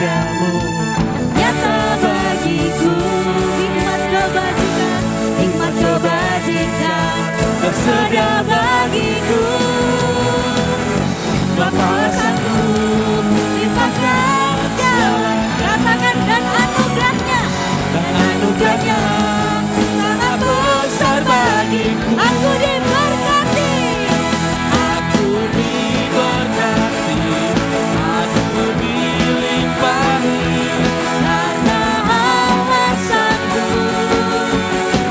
setiamu nyata bagiku. Hikmat kebajikan tersedia bagiku. Bapa sanggup limpahkan segala, katakan dan anugerahnya sangat besar bagiku. Aku diberkati, aku dilimpahi karena Allah sanggup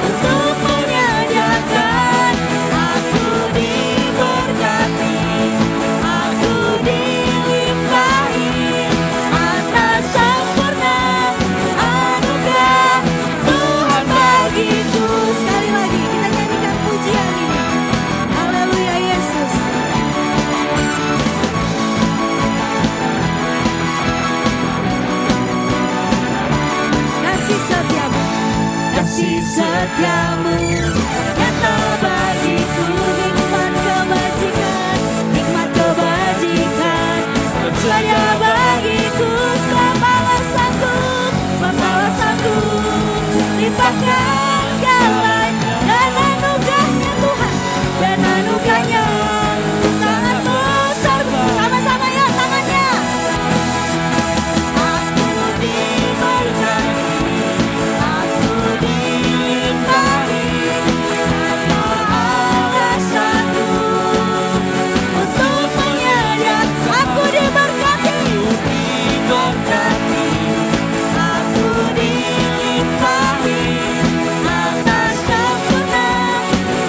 untuk menyediakan. Aku diberkati, aku dilimpahi atas sempurna anugerah Tuhan bagiku. Sekali lagi kita nyanyikan pujian ini. Haleluya Yesus. Kasih setiamu nyata bagiku. Hikmat kebajikan tersedia bagiku. Sebab Allah sanggup limpahkan segalanya. Dan anugerahnya Tuhan, dan anugerahnya sangat besar. Sama-sama ya tangannya. Aku diberkati, aku dilimpahi karena Allah sanggup untuk menyediakan. Aku diberkati, aku dilimpahi atas sempurna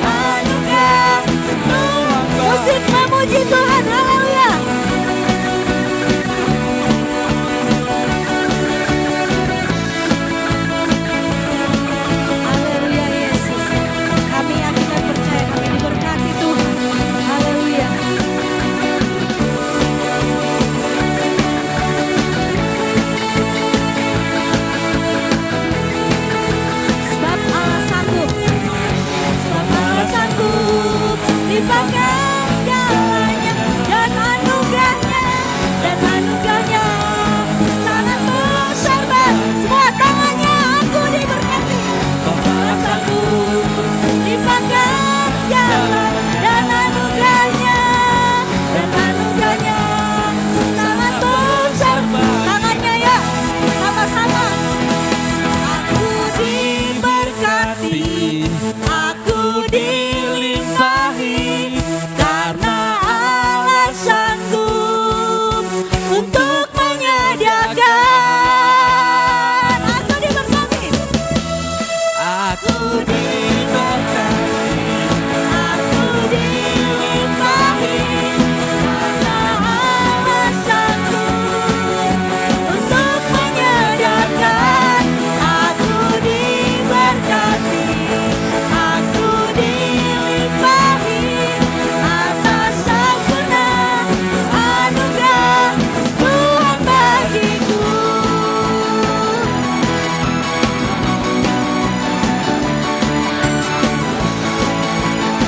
anugerah Tuhan. Musik memuji Tuhan, haleluya. Haleluya Yesus. Kami yakin dan percaya kami diberkati Tuhan. Haleluya. Sebab Allah sanggup limpahkan segalanya. Dan anugerahnya sangat besar. Semua tangannya. Aku diberkati, Allah sanggup limpahkan segalanya. Dan anugerahnya sangat besar. Tangannya ya, sama-sama. Aku diberkati, aku dilimpahi karena Allah sanggup untuk menyediakan. Aku diberkati, aku diberkati aku dilimpahi karena Allah sanggup untuk menyediakan. Aku diberkati, aku dilimpahi atas sempurna anugerah Tuhan bagiku.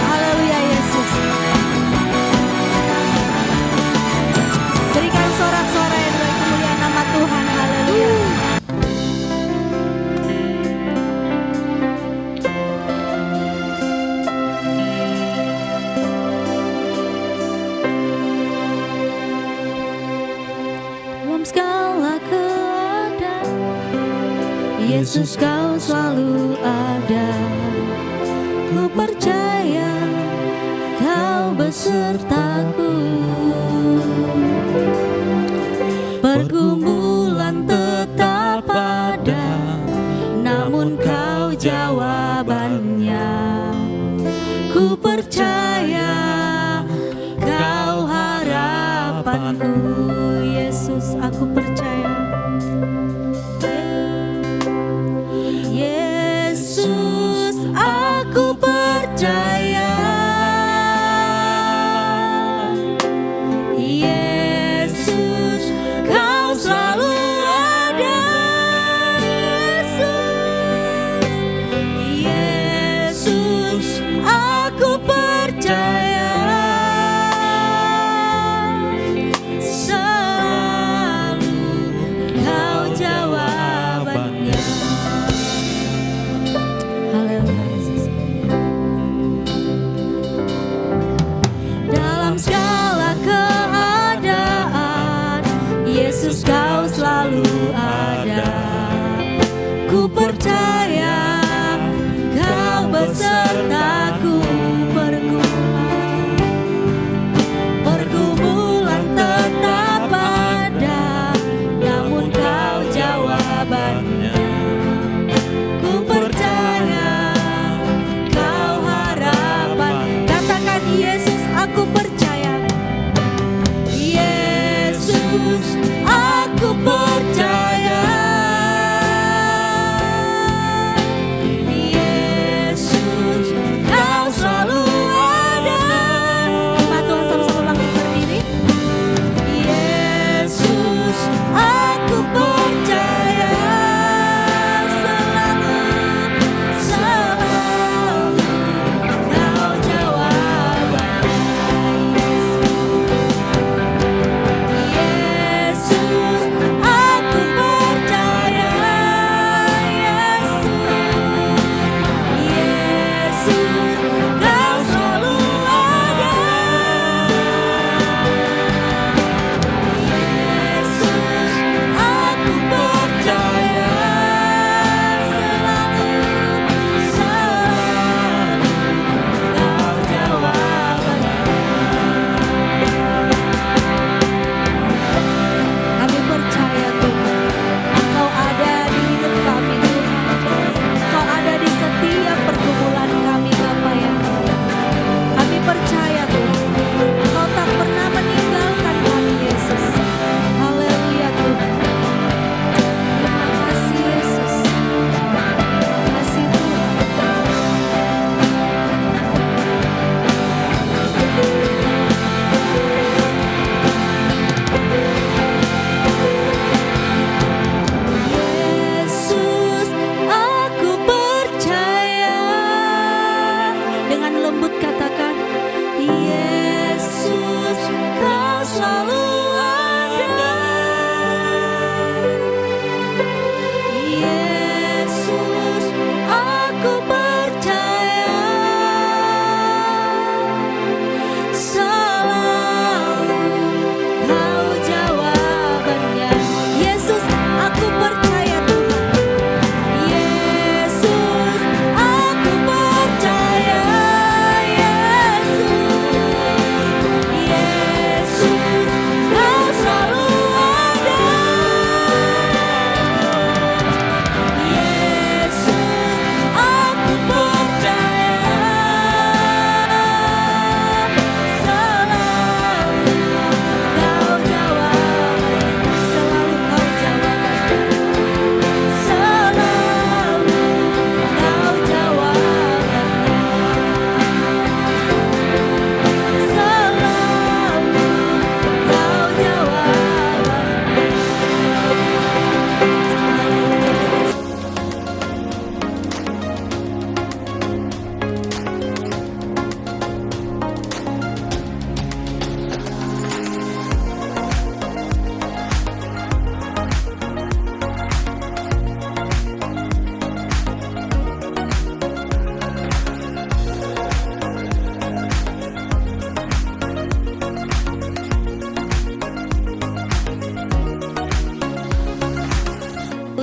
Haleluya Yesus. Berikan sorak-sorai yang bagi kemuliaan nama Tuhan. Haleluya. Dalam segala keadaan, Yesus kau selalu ada. Ku percaya kau besertaku. Pergumulan tetap ada, namun kau jawabannya. Ku percaya kau harapanku. Yesus, aku percaya. Yesus, aku percaya. Yesus, kau selalu ada. Yesus, aku percaya. Selalu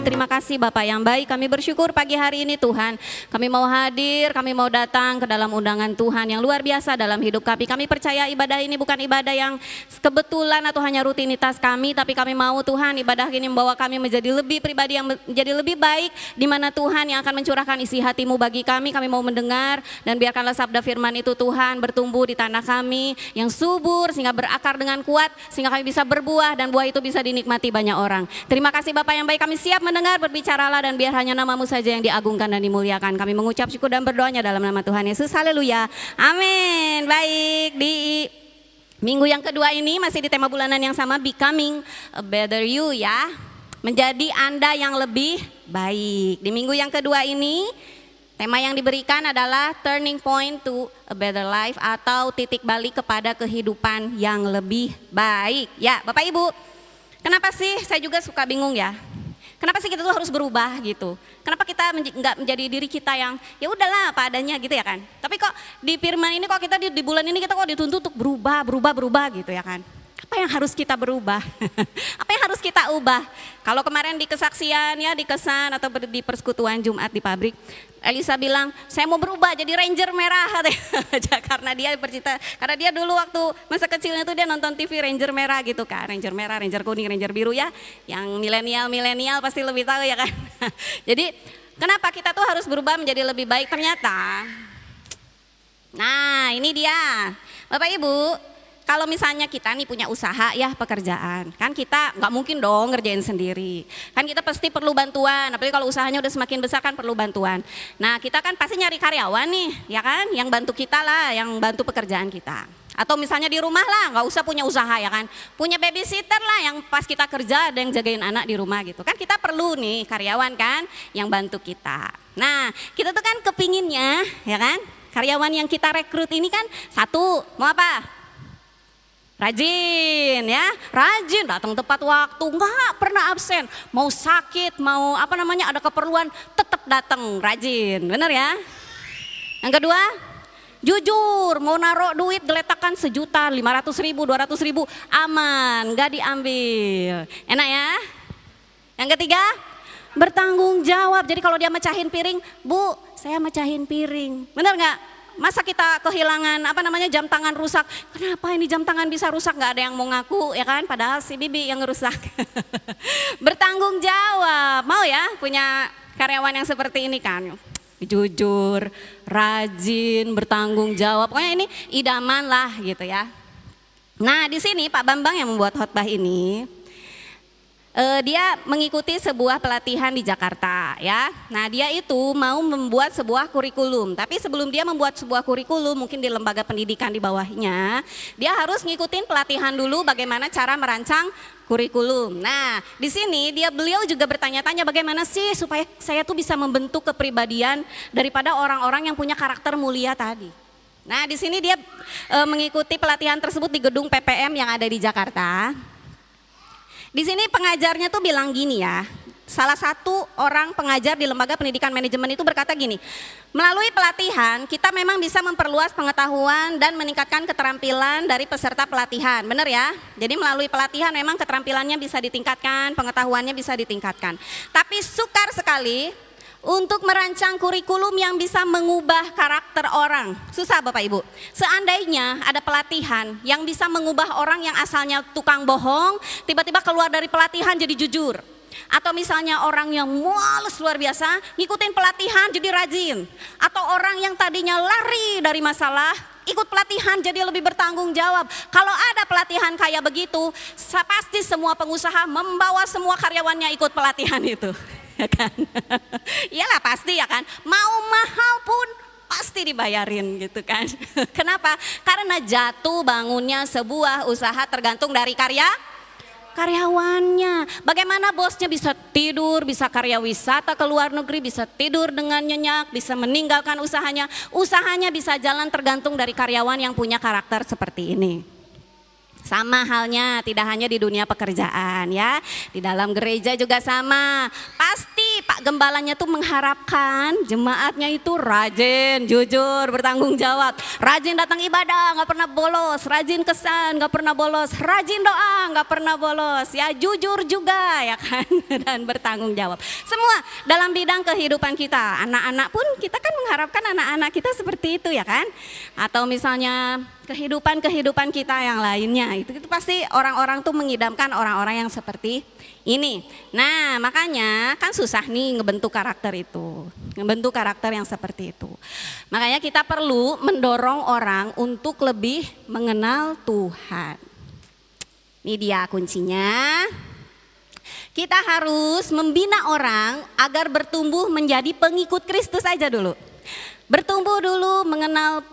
Ibu terima kasih Bapak yang baik. Kami bersyukur pagi hari ini Tuhan. Kami mau hadir, kami mau datang ke dalam undangan Tuhan yang luar biasa dalam hidup kami. Kami percaya ibadah ini bukan ibadah yang kebetulan atau hanya rutinitas kami, tapi kami mau Tuhan ibadah ini membawa kami menjadi lebih pribadi yang menjadi lebih baik, di mana Tuhan yang akan mencurahkan isi hati-Mu bagi kami. Kami mau mendengar dan biarkanlah sabda firman itu Tuhan bertumbuh di tanah kami yang subur sehingga berakar dengan kuat, sehingga kami bisa berbuah dan buah itu bisa dinikmati banyak orang. Terima kasih Bapak yang baik, kami siap mendengar, berbicaralah dan biar hanya nama-Mu saja yang diagungkan dan dimuliakan. Kami mengucap syukur dan berdoanya dalam nama Tuhan Yesus. Haleluya. Amin. Baik, di minggu yang kedua ini masih di tema bulanan yang sama, Becoming a Better You ya. Menjadi Anda yang lebih baik. Di minggu yang kedua ini tema yang diberikan adalah Turning Point to a Better Life atau titik balik kepada kehidupan yang lebih baik. Ya, Bapak Ibu, kenapa sih saya juga suka bingung ya? Kenapa sih kita tuh harus berubah gitu? Kenapa kita nggak menjadi diri kita yang ya udahlah apa adanya gitu ya kan? Tapi kok di firman ini kok kita di bulan ini kita kok dituntut untuk berubah gitu ya kan? Apa yang harus kita berubah? Apa yang harus kita ubah? Kalau kemarin di kesaksian ya, di kesan atau di persekutuan Jumat di pabrik, Elisa bilang, saya mau berubah jadi ranger merah. Karena dia bercita, karena dia dulu waktu masa kecilnya tuh dia nonton TV ranger merah gitu kan. Ranger merah, ranger kuning, ranger biru ya. Yang milenial pasti lebih tahu ya kan. Jadi kenapa kita tuh harus berubah menjadi lebih baik ternyata. Nah ini dia Bapak Ibu. Kalau misalnya kita nih punya usaha ya pekerjaan, kan kita nggak mungkin dong ngerjain sendiri. Kan kita pasti perlu bantuan, apalagi kalau usahanya udah semakin besar kan perlu bantuan. Nah kita kan pasti nyari karyawan nih, ya kan, yang bantu kita lah, yang bantu pekerjaan kita. Atau misalnya di rumah lah, nggak usah punya usaha ya kan, punya babysitter lah yang pas kita kerja ada yang jagain anak di rumah gitu. Kan kita perlu nih karyawan kan yang bantu kita. Nah kita tuh kan kepinginnya ya kan, karyawan yang kita rekrut ini kan satu, mau apa? Rajin ya, rajin datang tepat waktu, nggak pernah absen. Mau sakit, mau apa namanya ada keperluan, tetap datang rajin, bener ya. Yang kedua, jujur, mau naruh duit geletakan 1.500.000, 200.000, aman, nggak diambil. Enak ya. Yang ketiga, bertanggung jawab. Jadi kalau dia mecahin piring, Bu, saya mecahin piring, bener nggak? Masa kita kehilangan apa namanya jam tangan rusak, kenapa ini jam tangan bisa rusak, nggak ada yang mau ngaku ya kan, padahal si bibi yang rusak. Bertanggung jawab, mau ya punya karyawan yang seperti ini kan, jujur, rajin, bertanggung jawab, pokoknya ini idaman lah gitu ya. Nah di sini Pak Bambang yang membuat khotbah ini, dia mengikuti sebuah pelatihan di Jakarta ya. Nah dia itu mau membuat sebuah kurikulum, tapi sebelum dia membuat sebuah kurikulum mungkin di lembaga pendidikan di bawahnya, dia harus ngikutin pelatihan dulu bagaimana cara merancang kurikulum. Nah di sini beliau juga bertanya-tanya bagaimana sih supaya saya tuh bisa membentuk kepribadian daripada orang-orang yang punya karakter mulia tadi. Nah di sini dia mengikuti pelatihan tersebut di gedung PPM yang ada di Jakarta. Di sini pengajarnya tuh bilang gini ya, salah satu orang pengajar di lembaga pendidikan manajemen itu berkata gini, melalui pelatihan kita memang bisa memperluas pengetahuan dan meningkatkan keterampilan dari peserta pelatihan, benar ya? Jadi melalui pelatihan memang keterampilannya bisa ditingkatkan, pengetahuannya bisa ditingkatkan. Tapi sukar sekali untuk merancang kurikulum yang bisa mengubah karakter orang. Susah Bapak Ibu. Seandainya ada pelatihan yang bisa mengubah orang yang asalnya tukang bohong, tiba-tiba keluar dari pelatihan jadi jujur. Atau misalnya orang yang males luar biasa, ngikutin pelatihan jadi rajin. Atau orang yang tadinya lari dari masalah, ikut pelatihan jadi lebih bertanggung jawab. Kalau ada pelatihan kayak begitu, pasti semua pengusaha membawa semua karyawannya ikut pelatihan itu. Ya kan? Iyalah pasti ya kan, mau mahal pun pasti dibayarin gitu kan. Kenapa? Karena jatuh bangunnya sebuah usaha tergantung dari karyawannya. Bagaimana bosnya bisa tidur, bisa karya wisata ke luar negeri, bisa tidur dengan nyenyak, bisa meninggalkan usahanya. Usahanya bisa jalan tergantung dari karyawan yang punya karakter seperti ini. Sama halnya tidak hanya di dunia pekerjaan ya, di dalam gereja juga sama. Pasti Pak Pak gembalanya tuh mengharapkan jemaatnya itu rajin, jujur, bertanggung jawab. Rajin datang ibadah, nggak pernah bolos. Rajin kesan, nggak pernah bolos. Rajin doa, nggak pernah bolos. Ya jujur juga ya kan, dan bertanggung jawab. Semua dalam bidang kehidupan kita. Anak-anak pun kita kan mengharapkan anak-anak kita seperti itu ya kan. Atau misalnya kehidupan kita yang lainnya. Itu pasti orang-orang tuh mengidamkan orang-orang yang seperti ini. Nah makanya kan susah nih ngebentuk karakter itu, ngebentuk karakter yang seperti itu. Makanya kita perlu mendorong orang untuk lebih mengenal Tuhan. Ini dia kuncinya. Kita harus membina orang agar bertumbuh menjadi pengikut Kristus aja dulu. Bertumbuh dulu mengenal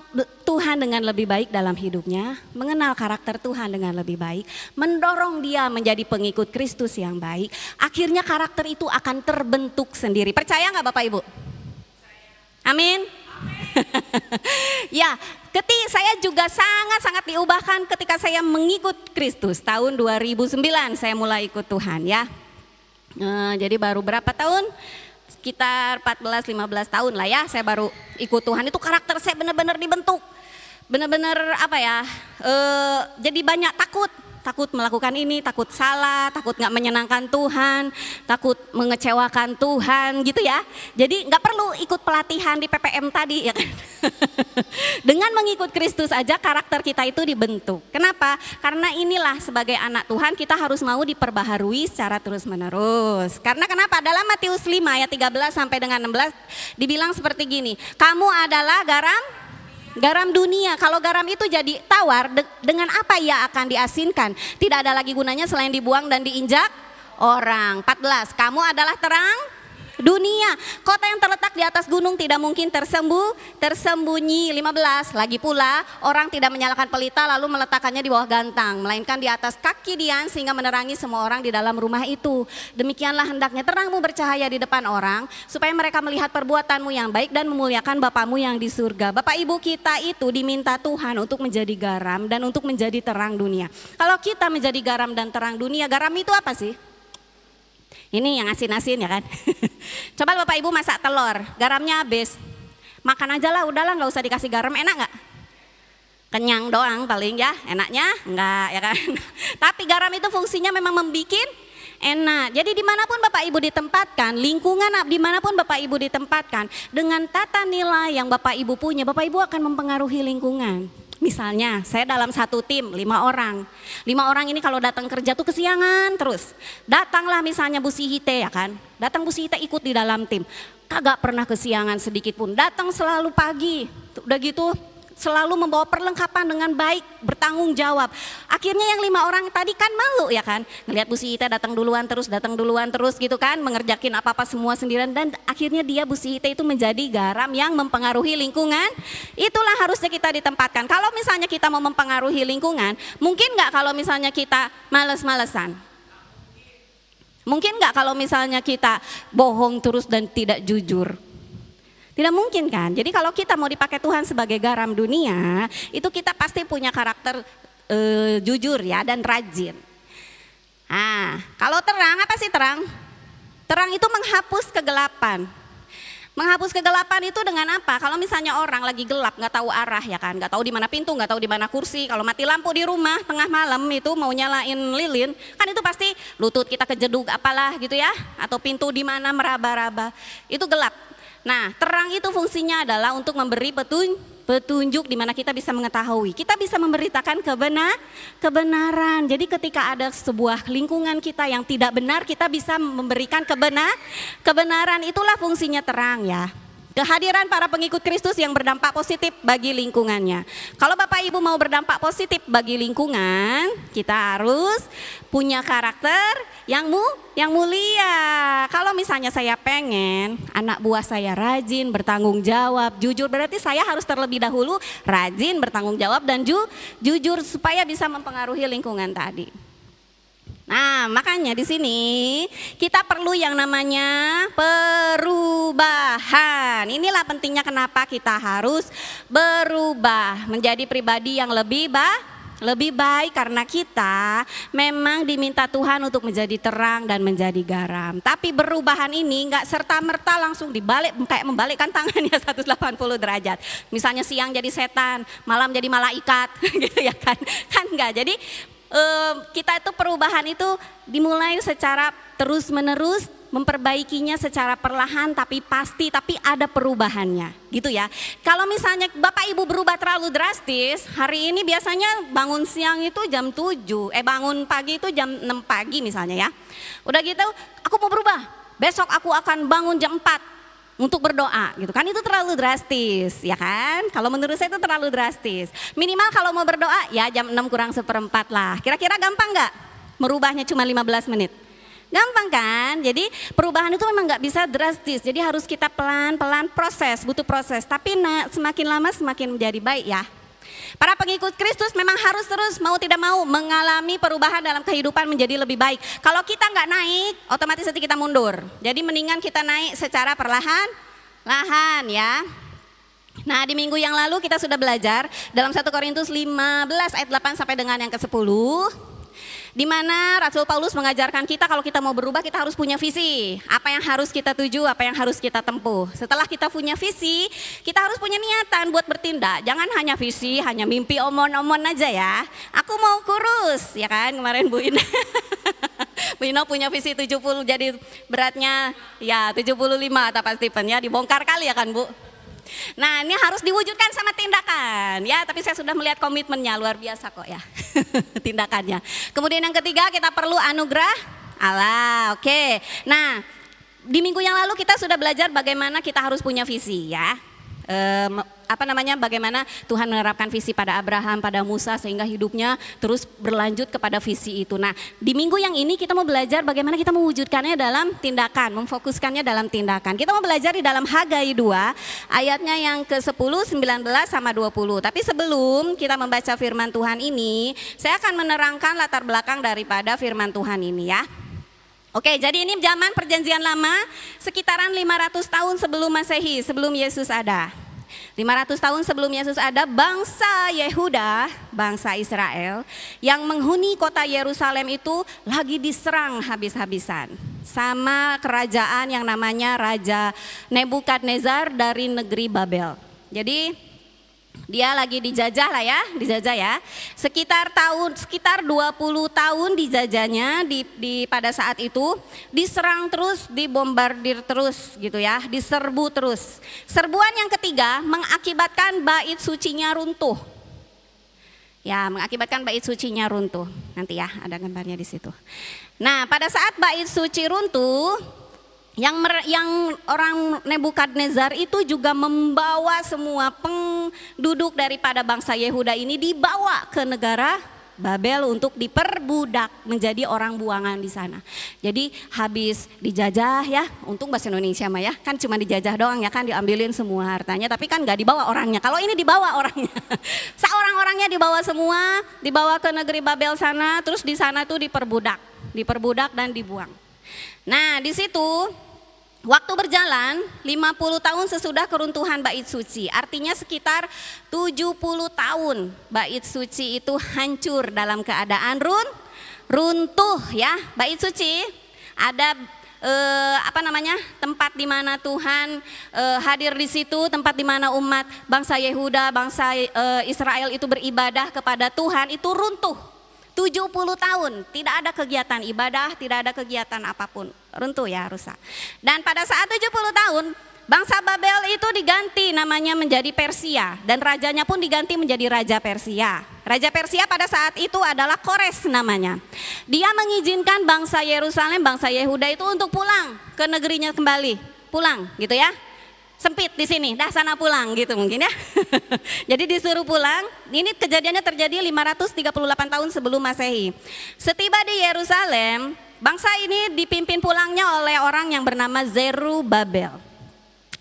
Tuhan dengan lebih baik dalam hidupnya, mengenal karakter Tuhan dengan lebih baik, mendorong dia menjadi pengikut Kristus yang baik. Akhirnya karakter itu akan terbentuk sendiri. Percaya nggak Bapak Ibu? Amin. Ya, saya juga sangat-sangat diubahkan ketika saya mengikut Kristus. Tahun 2009 saya mulai ikut Tuhan ya. Jadi baru berapa tahun? Sekitar 14-15 tahun lah ya saya baru ikut Tuhan. Itu karakter saya benar-benar dibentuk. Benar-benar apa ya, jadi banyak takut melakukan ini, takut salah, takut gak menyenangkan Tuhan, takut mengecewakan Tuhan gitu ya. Jadi gak perlu ikut pelatihan di PPM tadi ya kan. Dengan mengikut Kristus aja karakter kita itu dibentuk. Kenapa? Karena inilah sebagai anak Tuhan kita harus mau diperbaharui secara terus menerus. Karena kenapa? Dalam Matius 5 ayat 13 sampai dengan 16 dibilang seperti gini. Kamu adalah garam dunia. Kalau garam itu jadi tawar, dengan apa ia akan diasinkan? Tidak ada lagi gunanya selain dibuang dan diinjak orang. 14. Kamu adalah terang dunia. Kota yang terletak di atas gunung tidak mungkin tersembunyi. 15. Lagi pula orang tidak menyalakan pelita lalu meletakkannya di bawah gantang, melainkan di atas kaki dian sehingga menerangi semua orang di dalam rumah itu. Demikianlah hendaknya terangmu bercahaya di depan orang supaya mereka melihat perbuatanmu yang baik dan memuliakan Bapamu yang di surga. Bapak Ibu kita itu diminta Tuhan untuk menjadi garam dan untuk menjadi terang dunia. Kalau kita menjadi garam dan terang dunia, garam itu apa sih? Ini yang asin-asin ya kan. Coba Bapak Ibu masak telur, garamnya habis. Makan aja lah, udahlah nggak usah dikasih garam, enak nggak? Kenyang doang paling ya, enaknya enggak ya kan. Tapi garam itu fungsinya memang membikin enak. Jadi dimanapun Bapak Ibu ditempatkan, lingkungan dimanapun Bapak Ibu ditempatkan, dengan tata nilai yang Bapak Ibu punya, Bapak Ibu akan mempengaruhi lingkungan. Misalnya saya dalam satu tim 5 orang. 5 orang ini kalau datang kerja tuh kesiangan terus. Datanglah misalnya Bu Sihite ya kan. Datang Bu Sihite ikut di dalam tim. Kagak pernah kesiangan sedikit pun. Datang selalu pagi. Udah gitu selalu membawa perlengkapan dengan baik, bertanggung jawab. Akhirnya yang 5 orang tadi kan malu ya kan. Ngelihat Bu Sihite datang duluan terus gitu kan. Mengerjakin apa-apa semua sendirian. Dan akhirnya dia Bu Sihite itu menjadi garam yang mempengaruhi lingkungan. Itulah harusnya kita ditempatkan. Kalau misalnya kita mau mempengaruhi lingkungan, mungkin gak kalau misalnya kita males-malesan? Mungkin gak kalau misalnya kita bohong terus dan tidak jujur? Tidak mungkin kan? Jadi kalau kita mau dipakai Tuhan sebagai garam dunia, itu kita pasti punya karakter jujur ya dan rajin. Nah, kalau terang, apa sih terang? Terang itu menghapus kegelapan. Menghapus kegelapan itu dengan apa? Kalau misalnya orang lagi gelap, nggak tahu arah ya kan, nggak tahu di mana pintu, nggak tahu di mana kursi. Kalau mati lampu di rumah tengah malam itu mau nyalain lilin, kan itu pasti lutut kita kejeduk apalah gitu ya, atau pintu di mana meraba-raba, itu gelap. Nah, terang itu fungsinya adalah untuk memberi petunjuk di mana kita bisa mengetahui. Kita bisa memberitakan kebenaran. Jadi ketika ada sebuah lingkungan kita yang tidak benar, kita bisa memberikan kebenaran. Itulah fungsinya terang ya. Kehadiran para pengikut Kristus yang berdampak positif bagi lingkungannya. Kalau Bapak Ibu mau berdampak positif bagi lingkungan, kita harus punya karakter yang mulia. Kalau misalnya saya pengen anak buah saya rajin, bertanggung jawab, jujur, berarti saya harus terlebih dahulu rajin, bertanggung jawab dan jujur supaya bisa mempengaruhi lingkungan tadi. Nah, makanya di sini kita perlu yang namanya perubahan. Inilah pentingnya kenapa kita harus berubah menjadi pribadi yang lebih Lebih baik karena kita memang diminta Tuhan untuk menjadi terang dan menjadi garam. Tapi perubahan ini nggak serta-merta langsung dibalik, kayak membalikkan tangannya 180 derajat. Misalnya siang jadi setan, malam jadi malaikat gitu ya kan. Kan enggak. Jadi kita itu perubahan itu dimulai secara terus-menerus, memperbaikinya secara perlahan tapi pasti, tapi ada perubahannya gitu ya. Kalau misalnya Bapak Ibu berubah terlalu drastis, hari ini biasanya bangun siang itu jam 7, bangun pagi itu jam 6 pagi misalnya ya. Udah gitu aku mau berubah, besok aku akan bangun jam 4 untuk berdoa gitu kan, itu terlalu drastis ya kan. Kalau menurut saya itu terlalu drastis. Minimal kalau mau berdoa ya jam 6 kurang seperempat lah. Kira-kira gampang nggak merubahnya cuma 15 menit? Gampang kan? Jadi perubahan itu memang nggak bisa drastis. Jadi harus kita pelan-pelan proses, butuh proses. Tapi semakin lama semakin menjadi baik ya. Para pengikut Kristus memang harus terus mau tidak mau mengalami perubahan dalam kehidupan menjadi lebih baik. Kalau kita nggak naik, otomatis nanti kita mundur. Jadi mendingan kita naik secara perlahan-lahan ya. Nah di minggu yang lalu kita sudah belajar dalam 1 Korintus 15 ayat 8 sampai dengan yang ke-10. Di mana Rasul Paulus mengajarkan kita kalau kita mau berubah kita harus punya visi. Apa yang harus kita tuju, apa yang harus kita tempuh. Setelah kita punya visi, kita harus punya niatan buat bertindak. Jangan hanya visi, hanya mimpi omon-omon aja ya. Aku mau kurus, ya kan kemarin Bu Ina. Bu Ina punya visi 70 jadi beratnya ya 75 atau Pak Stephen ya, dibongkar kali ya kan Bu. Nah ini harus diwujudkan sama tindakan ya, tapi saya sudah melihat komitmennya luar biasa kok ya tindakannya. Kemudian yang ketiga kita perlu anugerah Allah. Oke. Nah di minggu yang lalu kita sudah belajar bagaimana kita harus punya visi ya. Bagaimana Tuhan menerapkan visi pada Abraham, pada Musa sehingga hidupnya terus berlanjut kepada visi itu. Nah di minggu yang ini kita mau belajar bagaimana kita mewujudkannya dalam tindakan, memfokuskannya dalam tindakan. Kita mau belajar di dalam Hagai 2 ayatnya yang ke-10, 19 sama 20. Tapi sebelum kita membaca firman Tuhan ini, saya akan menerangkan latar belakang daripada firman Tuhan ini ya. Oke, jadi ini zaman perjanjian lama sekitaran 500 tahun sebelum Masehi, sebelum Yesus ada. 500 tahun sebelum Yesus ada, bangsa Yehuda, bangsa Israel yang menghuni kota Yerusalem itu lagi diserang habis-habisan sama kerajaan yang namanya Raja Nebukadnezar dari negeri Babel. Jadi dia lagi dijajah lah ya, dijajah ya. Sekitar 20 tahun dijajahnya pada saat itu, diserang terus, dibombardir terus gitu ya, diserbu terus. Serbuan yang ketiga mengakibatkan bait sucinya runtuh. Ya, mengakibatkan bait sucinya runtuh. Nanti ya ada gambarnya di situ. Nah, pada saat bait suci runtuh, yang orang Nebukadnezar itu juga membawa semua penduduk daripada bangsa Yehuda ini dibawa ke negara Babel untuk diperbudak menjadi orang buangan di sana. Jadi habis dijajah ya, untung bahasa Indonesia mah ya, kan cuma dijajah doang ya kan, diambilin semua hartanya tapi kan gak dibawa orangnya. Kalau ini dibawa orangnya, seorang-orangnya dibawa semua, dibawa ke negeri Babel sana, terus di sana tuh diperbudak dan dibuang. Nah di situ waktu berjalan 50 tahun sesudah keruntuhan bait suci, artinya sekitar 70 tahun bait suci itu hancur dalam keadaan runtuh ya. Bait suci ada tempat di mana Tuhan hadir di situ, tempat di mana umat bangsa Yehuda, bangsa Israel itu beribadah kepada Tuhan itu runtuh. 70 tahun tidak ada kegiatan ibadah, tidak ada kegiatan apapun, runtuh ya, rusak. Dan pada saat 70 tahun bangsa Babel itu diganti namanya menjadi Persia dan rajanya pun diganti menjadi Raja Persia. Raja Persia pada saat itu adalah Kores namanya. Dia mengizinkan bangsa Yerusalem, bangsa Yehuda itu untuk pulang ke negerinya kembali, pulang gitu ya. Sempit di sini, dah sana pulang gitu mungkin ya. Jadi disuruh pulang. Ini kejadiannya terjadi 538 tahun sebelum Masehi. Setiba di Yerusalem, bangsa ini dipimpin pulangnya oleh orang yang bernama Zerubabel.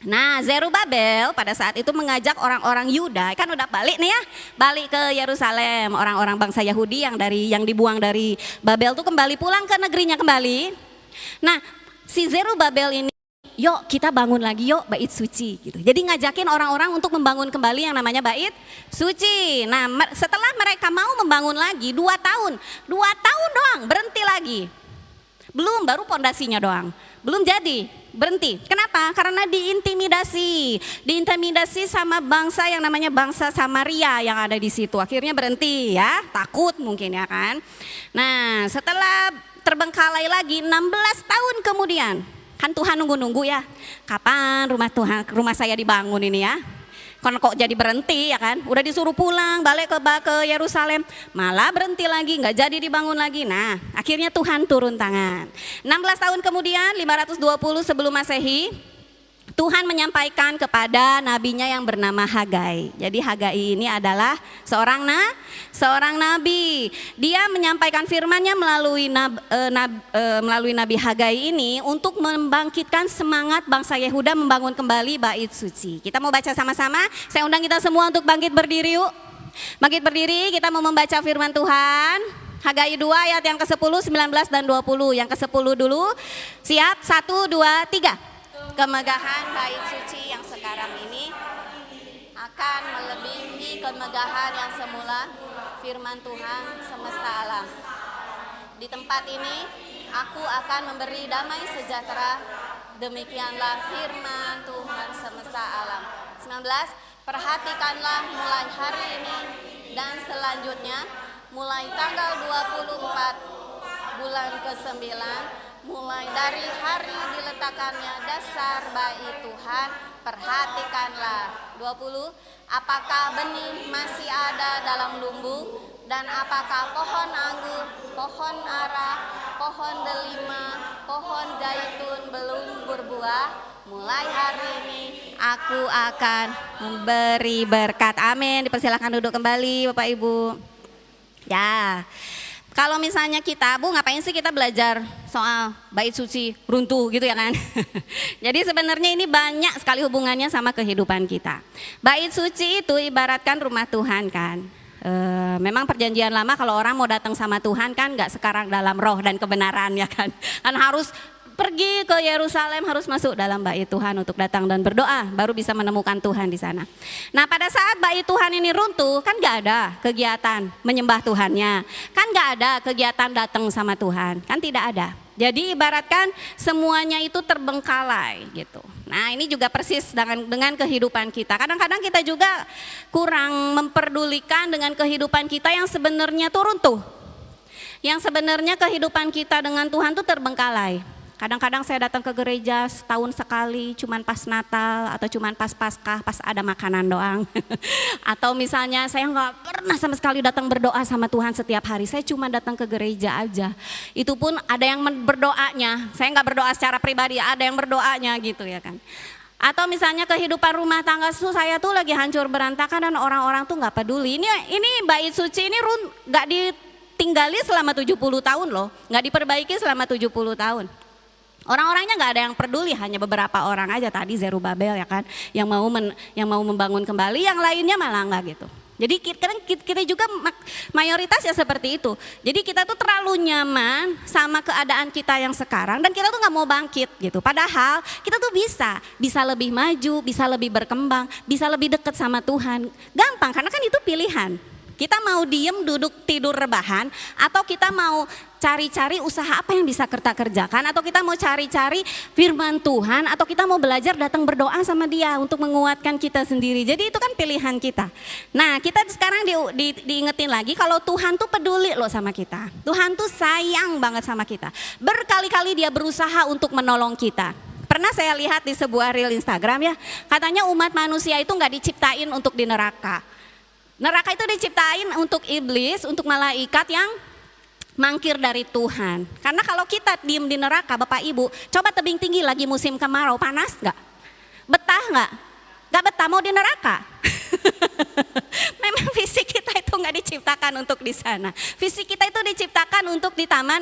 Nah, Zerubabel pada saat itu mengajak orang-orang Yuda, kan udah balik nih ya, balik ke Yerusalem. Orang-orang bangsa Yahudi yang dibuang dari Babel tuh kembali pulang ke negerinya kembali. Nah, si Zerubabel ini yuk kita bangun lagi yuk bait suci gitu. Jadi ngajakin orang-orang untuk membangun kembali yang namanya bait suci. Nah setelah mereka mau membangun lagi 2 tahun doang berhenti lagi. Belum, baru pondasinya doang. Belum jadi, berhenti. Kenapa? Karena diintimidasi sama bangsa yang namanya bangsa Samaria yang ada di situ. Akhirnya berhenti ya, takut mungkin ya kan. Nah setelah terbengkalai lagi 16 tahun kemudian, kan Tuhan nunggu-nunggu ya, kapan rumah saya dibangun ini ya. Karena kok jadi berhenti ya kan, udah disuruh pulang balik ke Yerusalem, malah berhenti lagi, nggak jadi dibangun lagi. Nah akhirnya Tuhan turun tangan. 16 tahun kemudian 520 sebelum Masehi, Tuhan menyampaikan kepada nabinya yang bernama Hagai. Jadi Hagai ini adalah seorang nabi. Dia menyampaikan firman-Nya melalui Nabi Hagai ini untuk membangkitkan semangat bangsa Yehuda membangun kembali bait suci. Kita mau baca sama-sama. Saya undang kita semua untuk bangkit berdiri yuk. Bangkit berdiri, kita mau membaca firman Tuhan. Hagai 2 ayat yang ke-10, 19 dan 20. Yang ke-10 dulu. Siap? 1, 2, 3. Kemegahan bait suci yang sekarang ini akan melebihi kemegahan yang semula firman Tuhan semesta alam. Di tempat ini aku akan memberi damai sejahtera, demikianlah firman Tuhan semesta alam. 19. Perhatikanlah mulai hari ini dan selanjutnya, mulai tanggal 24 bulan ke-9, mulai dari hari diletakkannya dasar bait Tuhan, perhatikanlah. 20. Apakah benih masih ada dalam lumbung, dan apakah pohon anggur, pohon ara, pohon delima, pohon zaitun belum berbuah? Mulai hari ini aku akan memberi berkat. Amin. Dipersilakan duduk kembali Bapak Ibu. Ya. Kalau misalnya kita, Bu ngapain sih kita belajar soal bait suci runtuh gitu ya kan? Jadi sebenarnya ini banyak sekali hubungannya sama kehidupan kita. Bait suci itu ibaratkan rumah Tuhan kan. Memang perjanjian lama kalau orang mau datang sama Tuhan kan gak sekarang dalam roh dan kebenaran ya kan. Kan harus pergi ke Yerusalem, harus masuk dalam bait Tuhan untuk datang dan berdoa, baru bisa menemukan Tuhan di sana. Nah pada saat bait Tuhan ini runtuh, kan gak ada kegiatan menyembah Tuhannya, kan gak ada kegiatan datang sama Tuhan, kan tidak ada. Jadi ibaratkan semuanya itu terbengkalai gitu. Nah ini juga persis dengan kehidupan kita. Kadang-kadang kita juga kurang memperdulikan dengan kehidupan kita yang sebenarnya tuh runtuh. Yang sebenarnya kehidupan kita dengan Tuhan tuh terbengkalai. Kadang-kadang saya datang ke gereja setahun sekali, cuman pas Natal atau cuman pas Paskah, pas ada makanan doang. Atau misalnya saya nggak pernah sama sekali datang berdoa sama Tuhan setiap hari, saya cuma datang ke gereja aja. Itu pun ada yang berdoanya, saya nggak berdoa secara pribadi, ada yang berdoanya gitu ya kan. Atau misalnya kehidupan rumah tangga saya tuh lagi hancur berantakan dan orang-orang tuh nggak peduli. Ini bait suci ini nggak ditinggali selama 70 tahun loh, nggak diperbaiki selama 70 tahun. Orang-orangnya nggak ada yang peduli, hanya beberapa orang aja tadi Zerubabel ya kan, yang mau membangun kembali, yang lainnya malah nggak gitu. Jadi kita juga mayoritas ya seperti itu. Jadi kita tuh terlalu nyaman sama keadaan kita yang sekarang dan kita tuh nggak mau bangkit gitu. Padahal kita tuh bisa lebih maju, bisa lebih berkembang, bisa lebih dekat sama Tuhan. Gampang karena kan itu pilihan. Kita mau diem duduk tidur rebahan atau kita mau cari-cari usaha apa yang bisa kita kerjakan, atau kita mau cari-cari firman Tuhan, atau kita mau belajar datang berdoa sama Dia untuk menguatkan kita sendiri. Jadi itu kan pilihan kita. Nah kita sekarang diingetin lagi kalau Tuhan tuh peduli loh sama kita. Tuhan tuh sayang banget sama kita. Berkali-kali Dia berusaha untuk menolong kita. Pernah saya lihat di sebuah reel Instagram ya, katanya umat manusia itu gak diciptain untuk di neraka. Neraka itu diciptain untuk iblis, untuk malaikat yang mangkir dari Tuhan. Karena kalau kita diem di neraka Bapak Ibu, coba tebing tinggi lagi musim kemarau, panas gak? Betah gak? Gak betah, mau di neraka. Memang fisik kita itu gak diciptakan untuk di sana. Fisik kita itu diciptakan untuk di Taman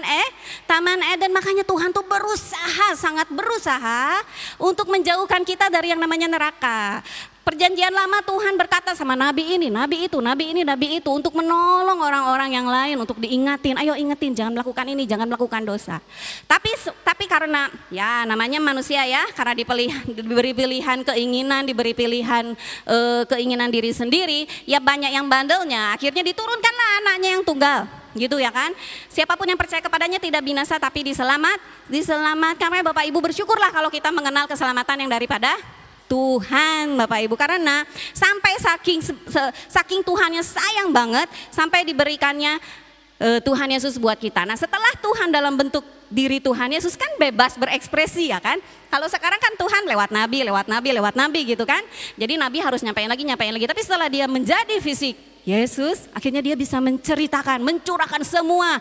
Eden. Makanya Tuhan tuh berusaha, sangat berusaha untuk menjauhkan kita dari yang namanya neraka. Perjanjian lama Tuhan berkata sama nabi ini, nabi itu, nabi ini, nabi itu untuk menolong orang-orang yang lain, untuk diingatin, ayo ingetin jangan melakukan ini, jangan melakukan dosa. Tapi karena ya namanya manusia ya, karena diberi pilihan keinginan, diberi pilihan keinginan diri sendiri, ya banyak yang bandelnya, akhirnya diturunkanlah anaknya yang tunggal. Gitu ya kan, siapapun yang percaya kepadanya tidak binasa tapi diselamatkan. Makanya Bapak Ibu bersyukurlah kalau kita mengenal keselamatan yang daripada Tuhan Bapak Ibu, karena sampai saking Tuhannya sayang banget sampai diberikannya Tuhan Yesus buat kita. Nah setelah Tuhan dalam bentuk diri Tuhan Yesus kan bebas berekspresi ya kan. Kalau sekarang kan Tuhan lewat nabi gitu kan. Jadi nabi harus nyampein lagi. Tapi setelah dia menjadi fisik Yesus, akhirnya dia bisa menceritakan, mencurahkan semua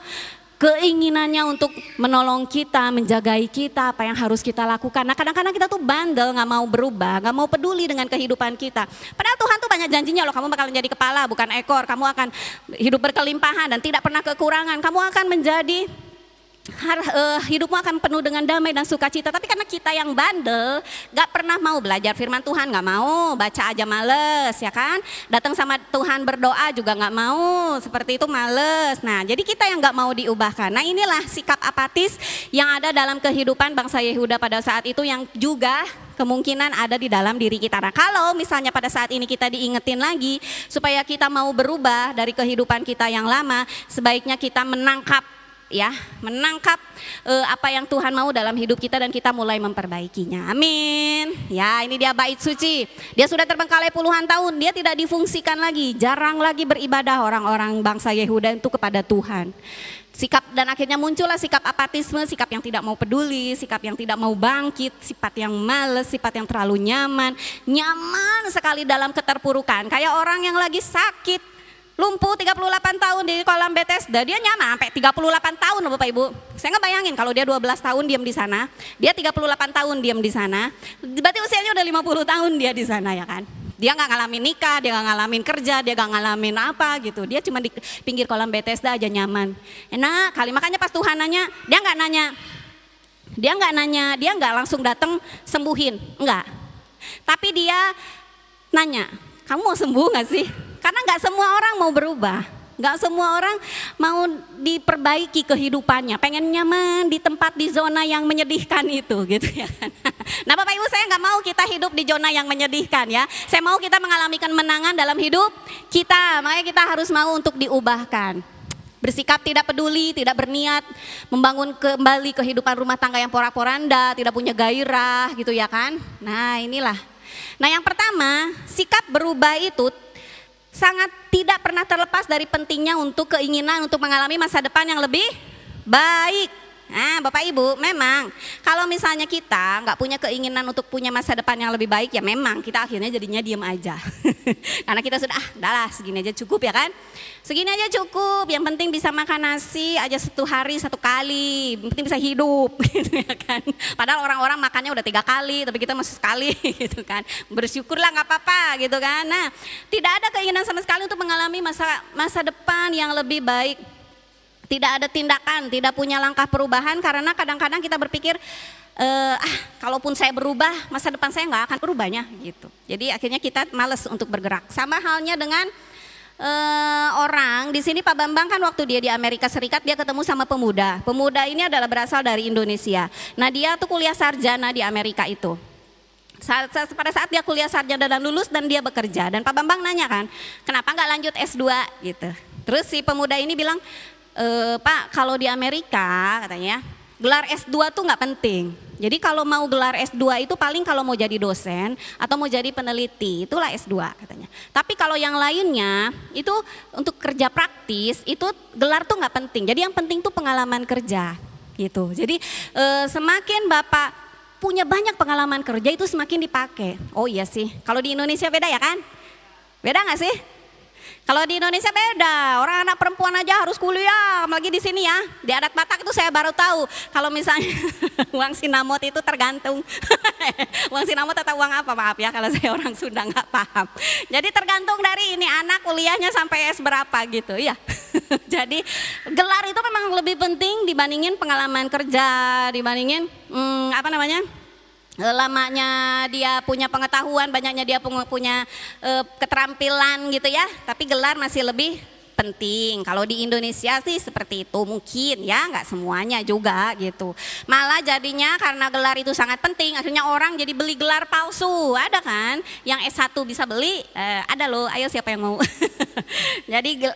keinginannya untuk menolong kita, menjagai kita, apa yang harus kita lakukan. Nah kadang-kadang kita tuh bandel, gak mau berubah, gak mau peduli dengan kehidupan kita. Padahal Tuhan tuh banyak janjinya loh, kamu bakalan jadi kepala bukan ekor, kamu akan hidup berkelimpahan dan tidak pernah kekurangan, kamu akan menjadi hidupmu akan penuh dengan damai dan sukacita. Tapi karena kita yang bandel, gak pernah mau belajar firman Tuhan, gak mau, baca aja males ya kan. Datang sama Tuhan berdoa juga gak mau, seperti itu males. Nah jadi kita yang gak mau diubahkan. Nah inilah sikap apatis yang ada dalam kehidupan bangsa Yehuda pada saat itu, yang juga kemungkinan ada di dalam diri kita. Nah kalau misalnya pada saat ini kita diingetin lagi supaya kita mau berubah dari kehidupan kita yang lama, sebaiknya kita menangkap apa yang Tuhan mau dalam hidup kita dan kita mulai memperbaikinya. Amin. Ya ini dia bait suci. Dia sudah terbengkalai puluhan tahun, dia tidak difungsikan lagi, jarang lagi beribadah orang-orang bangsa Yehuda itu kepada Tuhan. Sikap dan akhirnya muncullah sikap apatisme, sikap yang tidak mau peduli, sikap yang tidak mau bangkit, sifat yang males, sifat yang terlalu nyaman sekali dalam keterpurukan. Kayak orang yang lagi sakit, lumpuh 38 tahun di kolam Bethesda, dia nyaman sampai 38 tahun loh Bapak Ibu. Saya ngebayangin kalau dia 12 tahun diam di sana, dia 38 tahun diam di sana, berarti usianya udah 50 tahun dia di sana ya kan. Dia nggak ngalamin nikah, dia nggak ngalamin kerja, dia nggak ngalamin apa gitu. Dia cuma di pinggir kolam Bethesda aja nyaman. Enak kali, makanya pas Tuhan nanya, dia nggak langsung datang sembuhin, enggak. Tapi dia nanya, kamu mau sembuh nggak sih? Karena nggak semua orang mau berubah, nggak semua orang mau diperbaiki kehidupannya, pengen nyaman di tempat di zona yang menyedihkan itu, gitu ya kan. Nah Bapak Ibu, saya nggak mau kita hidup di zona yang menyedihkan ya. Saya mau kita mengalami kemenangan dalam hidup kita, makanya kita harus mau untuk diubahkan. Bersikap tidak peduli, tidak berniat membangun kembali kehidupan rumah tangga yang porak-poranda, tidak punya gairah, gitu ya kan. Nah inilah. Nah yang pertama, sikap berubah itu sangat tidak pernah terlepas dari pentingnya untuk keinginan untuk mengalami masa depan yang lebih baik. Nah Bapak Ibu, memang kalau misalnya kita nggak punya keinginan untuk punya masa depan yang lebih baik, ya memang kita akhirnya jadinya diem aja. Karena kita sudah, udahlah segini aja cukup ya kan. Segini aja cukup, yang penting bisa makan nasi aja 1 hari 1 kali, yang penting bisa hidup gitu ya kan. Padahal orang-orang makannya udah 3 kali, tapi kita masih sekali gitu kan. Bersyukurlah nggak apa-apa gitu kan. Nah tidak ada keinginan sama sekali untuk mengalami masa depan yang lebih baik. Tidak ada tindakan, tidak punya langkah perubahan, karena kadang-kadang kita berpikir, kalaupun saya berubah, masa depan saya nggak akan berubahnya gitu. Jadi akhirnya kita malas untuk bergerak. Sama halnya dengan orang di sini, Pak Bambang kan waktu dia di Amerika Serikat dia ketemu sama pemuda. Pemuda ini adalah berasal dari Indonesia. Nah dia tuh kuliah sarjana di Amerika itu. Pada saat dia kuliah sarjana dan lulus dan dia bekerja, dan Pak Bambang nanya kan, kenapa nggak lanjut S2 gitu. Terus si pemuda ini bilang, Pak kalau di Amerika katanya gelar S2 tuh nggak penting. Jadi kalau mau gelar S2 itu paling kalau mau jadi dosen atau mau jadi peneliti, itulah S2 katanya. Tapi kalau yang lainnya itu untuk kerja praktis itu gelar tuh nggak penting. Jadi yang penting tuh pengalaman kerja gitu. Jadi semakin Bapak punya banyak pengalaman kerja itu semakin dipakai. Oh iya sih, kalau di Indonesia beda ya kan? Beda nggak sih? Kalau di Indonesia beda, orang anak perempuan aja harus kuliah, apalagi di sini ya. Di adat Batak itu saya baru tahu, kalau misalnya uang sinamot itu tergantung. Uang sinamot atau uang apa, maaf ya kalau saya orang Sunda nggak paham. Jadi tergantung dari ini anak kuliahnya sampai S berapa gitu ya. Jadi gelar itu memang lebih penting dibandingin pengalaman kerja, dibandingin lamanya dia punya pengetahuan, banyaknya dia punya keterampilan gitu ya, tapi gelar masih lebih penting. Kalau di Indonesia sih seperti itu mungkin ya, nggak semuanya juga gitu. Malah jadinya karena gelar itu sangat penting, akhirnya orang jadi beli gelar palsu. Ada kan yang S1 bisa beli, ada loh, ayo siapa yang mau. Jadi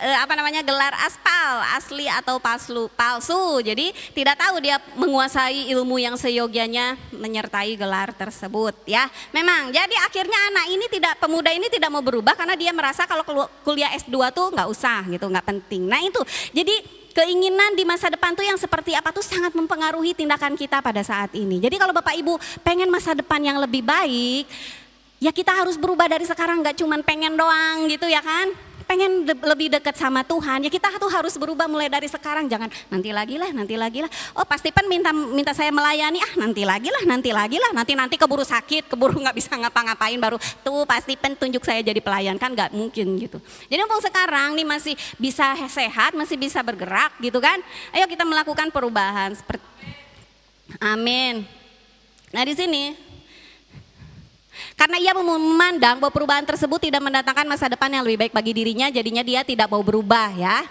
gelar aspal, asli atau palsu. Jadi tidak tahu dia menguasai ilmu yang seyogianya menyertai gelar tersebut ya. Memang jadi akhirnya pemuda ini tidak mau berubah karena dia merasa kalau kuliah S2 tuh nggak usah gitu, nggak penting. Nah itu, jadi keinginan di masa depan tuh yang seperti apa tuh sangat mempengaruhi tindakan kita pada saat ini. Jadi kalau Bapak Ibu pengen masa depan yang lebih baik, ya kita harus berubah dari sekarang, nggak cuman pengen doang gitu ya kan. Pengen lebih dekat sama Tuhan, ya kita tuh harus berubah mulai dari sekarang. Jangan nanti lagi lah. Oh pasti Pan minta saya melayani, nanti lagi lah. Nanti keburu sakit, keburu nggak bisa ngapa-ngapain, baru tuh pasti Pan tunjuk saya jadi pelayan, kan nggak mungkin gitu. Jadi mumpung sekarang nih masih bisa sehat, masih bisa bergerak gitu kan. Ayo kita melakukan perubahan. Amin. Nah di sini, karena ia memandang bahwa perubahan tersebut tidak mendatangkan masa depan yang lebih baik bagi dirinya, jadinya dia tidak mau berubah ya.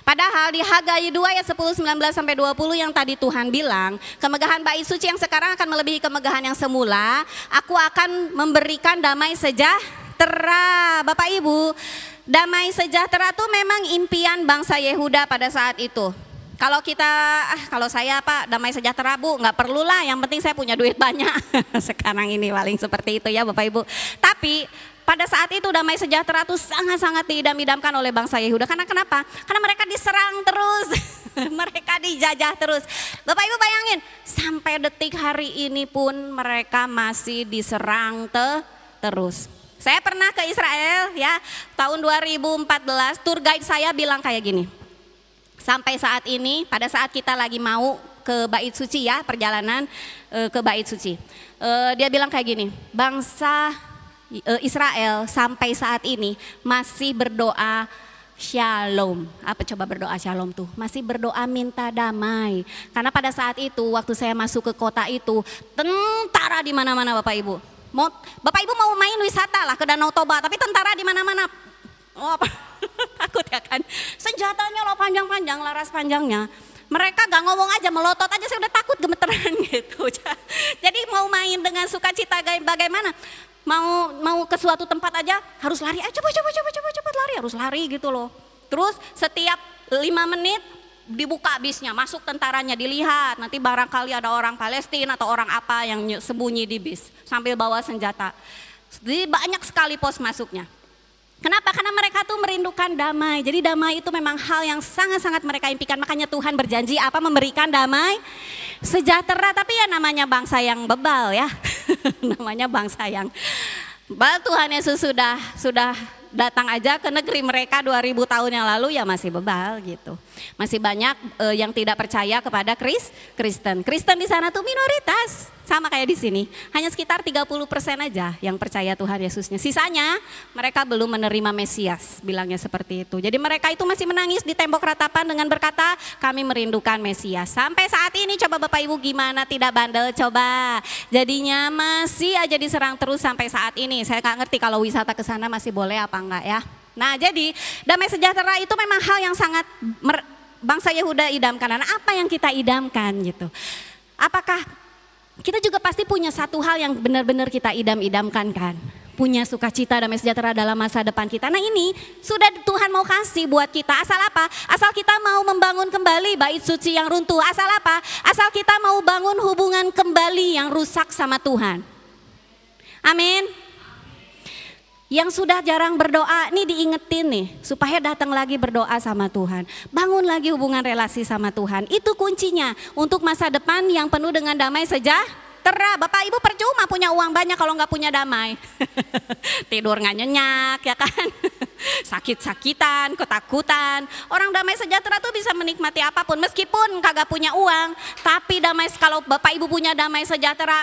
Padahal di Hagai 2 ayat 10, 19 sampai 20 yang tadi Tuhan bilang, kemegahan bait suci yang sekarang akan melebihi kemegahan yang semula. Aku akan memberikan damai sejahtera. Bapak Ibu, damai sejahtera itu memang impian bangsa Yehuda pada saat itu. Kalau saya Pak damai sejahtera Bu, nggak perlulah, yang penting saya punya duit banyak. Sekarang ini paling seperti itu ya Bapak Ibu. Tapi pada saat itu damai sejahtera itu sangat-sangat diidam-idamkan oleh bangsa Yehuda. Karena kenapa? Karena mereka diserang terus, mereka dijajah terus. Bapak Ibu bayangin, sampai detik hari ini pun mereka masih diserang terus. Saya pernah ke Israel ya, tahun 2014, tour guide saya bilang kayak gini. Sampai saat ini, pada saat kita lagi mau ke Bait Suci ya, perjalanan ke Bait Suci. Dia bilang kayak gini, bangsa Israel sampai saat ini masih berdoa shalom. Apa coba berdoa shalom tuh? Masih berdoa minta damai. Karena pada saat itu, waktu saya masuk ke kota itu, tentara di mana-mana Bapak Ibu. Bapak Ibu mau main wisata lah ke Danau Toba, tapi tentara di mana-mana. Oh, takut ya kan, senjatanya loh panjang-panjang, laras panjangnya. Mereka gak ngomong aja, melotot aja saya udah takut gemeteran gitu. Jadi mau main dengan sukacita bagaimana, mau ke suatu tempat aja harus lari, cepet lari, harus lari gitu loh. Terus setiap 5 menit dibuka bisnya, masuk tentaranya, dilihat nanti barangkali ada orang Palestina atau orang apa yang sembunyi di bis sambil bawa senjata. Jadi banyak sekali pos masuknya. Kenapa? Karena mereka tuh merindukan damai. Jadi damai itu memang hal yang sangat-sangat mereka impikan. Makanya Tuhan berjanji apa? Memberikan damai sejahtera. Tapi ya namanya bangsa yang bebal ya. Namanya bangsa yang bebal. Tuhan Yesus sudah datang aja ke negeri mereka 2000 tahun yang lalu ya masih bebal gitu. Masih banyak yang tidak percaya kepada Kristen. Kristen di sana tuh minoritas. Sama kayak di sini, hanya sekitar 30% aja yang percaya Tuhan Yesusnya. Sisanya mereka belum menerima Mesias, bilangnya seperti itu. Jadi mereka itu masih menangis di tembok ratapan dengan berkata, kami merindukan Mesias. Sampai saat ini coba Bapak Ibu gimana tidak bandel coba. Jadinya masih aja diserang terus sampai saat ini. Saya nggak ngerti kalau wisata ke sana masih boleh apa enggak ya. Nah jadi damai sejahtera itu memang hal yang sangat bangsa Yehuda idamkan. Nah apa yang kita idamkan gitu. Apakah kita juga pasti punya satu hal yang benar-benar kita idam-idamkan kan. Punya sukacita damai sejahtera dalam masa depan kita. Nah ini sudah Tuhan mau kasih buat kita. Asal apa? Asal kita mau membangun kembali bait suci yang runtuh. Asal apa? Asal kita mau bangun hubungan kembali yang rusak sama Tuhan. Amin. Yang sudah jarang berdoa, nih diingetin nih, supaya datang lagi berdoa sama Tuhan. Bangun lagi hubungan relasi sama Tuhan, itu kuncinya untuk masa depan yang penuh dengan damai sejahtera. Bapak Ibu percuma punya uang banyak kalau nggak punya damai. Tidur nggak nyenyak ya kan, sakit-sakitan, ketakutan. Orang damai sejahtera tuh bisa menikmati apapun, meskipun kagak punya uang. Tapi damai, kalau Bapak Ibu punya damai sejahtera,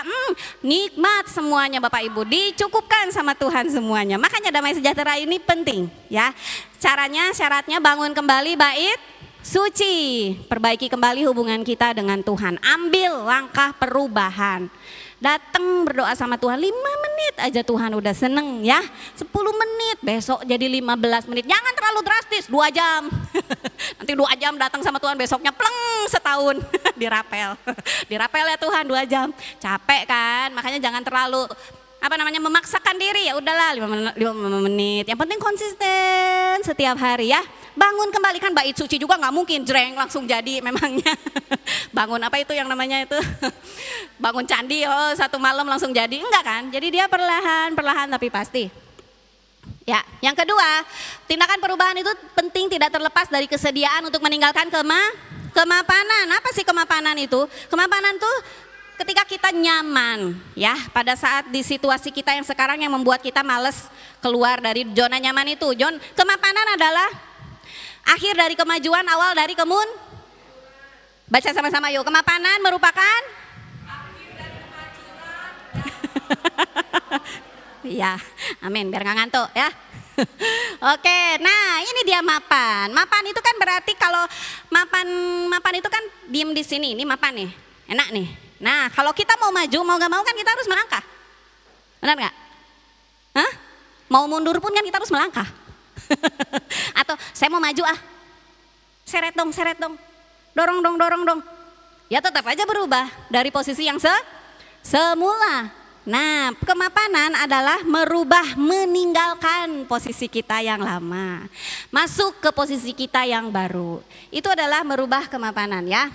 nikmat semuanya Bapak Ibu, dicukupkan sama Tuhan semuanya. Makanya damai sejahtera ini penting ya. Caranya, syaratnya bangun kembali bait suci. Perbaiki kembali hubungan kita dengan Tuhan. Ambil langkah perubahan. Datang berdoa sama Tuhan 5 menit aja Tuhan udah seneng ya. 10 menit, besok jadi 15 menit. Jangan terlalu drastis, 2 jam. Nanti 2 jam datang sama Tuhan, besoknya pleng setahun. Dirapel. Dirapel ya Tuhan 2 jam. Capek kan, makanya jangan terlalu memaksakan diri. Ya udahlah 5 menit. Yang penting konsisten setiap hari ya. Bangun kembali, kan bait suci juga nggak mungkin jreng langsung jadi memangnya. Bangun apa itu yang namanya itu? Bangun candi, oh 1 malam langsung jadi, enggak kan? Jadi dia perlahan tapi pasti. Ya, yang kedua, tindakan perubahan itu penting tidak terlepas dari kesediaan untuk meninggalkan kemapanan. Apa sih kemapanan itu? Kemapanan tuh ketika kita nyaman ya, pada saat di situasi kita yang sekarang yang membuat kita males keluar dari zona nyaman itu. Kemapanan adalah akhir dari kemajuan, awal dari baca sama-sama yuk. Kemapanan merupakan akhir dari kemajuan. Ya, amin, biar gak ngantuk ya. Oke, nah ini dia mapan. Mapan itu kan berarti kalau mapan itu kan diem di sini, ini mapan nih, enak nih. Nah kalau kita mau maju, mau gak mau kan kita harus melangkah. Benar gak? Hah? Mau mundur pun kan kita harus melangkah. Atau saya mau maju seret dong, dorong dong. Ya tetap aja berubah dari posisi yang semula. Nah kemapanan adalah merubah, meninggalkan posisi kita yang lama. Masuk ke posisi kita yang baru. Itu adalah merubah kemapanan ya.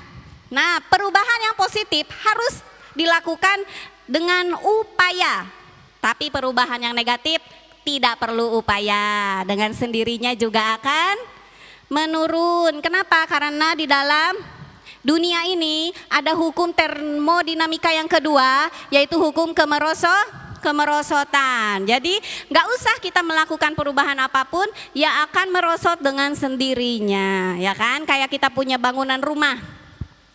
Nah perubahan yang positif harus dilakukan dengan upaya. Tapi perubahan yang negatif tidak perlu upaya, dengan sendirinya juga akan menurun. Kenapa? Karena di dalam dunia ini ada hukum termodinamika yang kedua, yaitu hukum kemerosotan. Jadi nggak usah kita melakukan perubahan apapun, ya akan merosot dengan sendirinya, ya kan? Kayak kita punya bangunan rumah.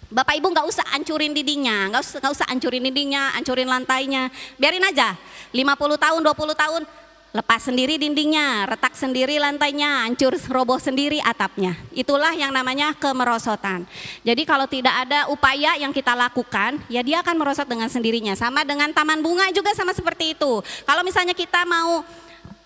Bapak Ibu nggak usah hancurin dindingnya, nggak usah hancurin dindingnya, hancurin lantainya, biarin aja. 50 tahun, 20 tahun. Lepas sendiri dindingnya, retak sendiri lantainya, hancur roboh sendiri atapnya. Itulah yang namanya kemerosotan. Jadi kalau tidak ada upaya yang kita lakukan, ya dia akan merosot dengan sendirinya. Sama dengan taman bunga juga sama seperti itu. Kalau misalnya kita mau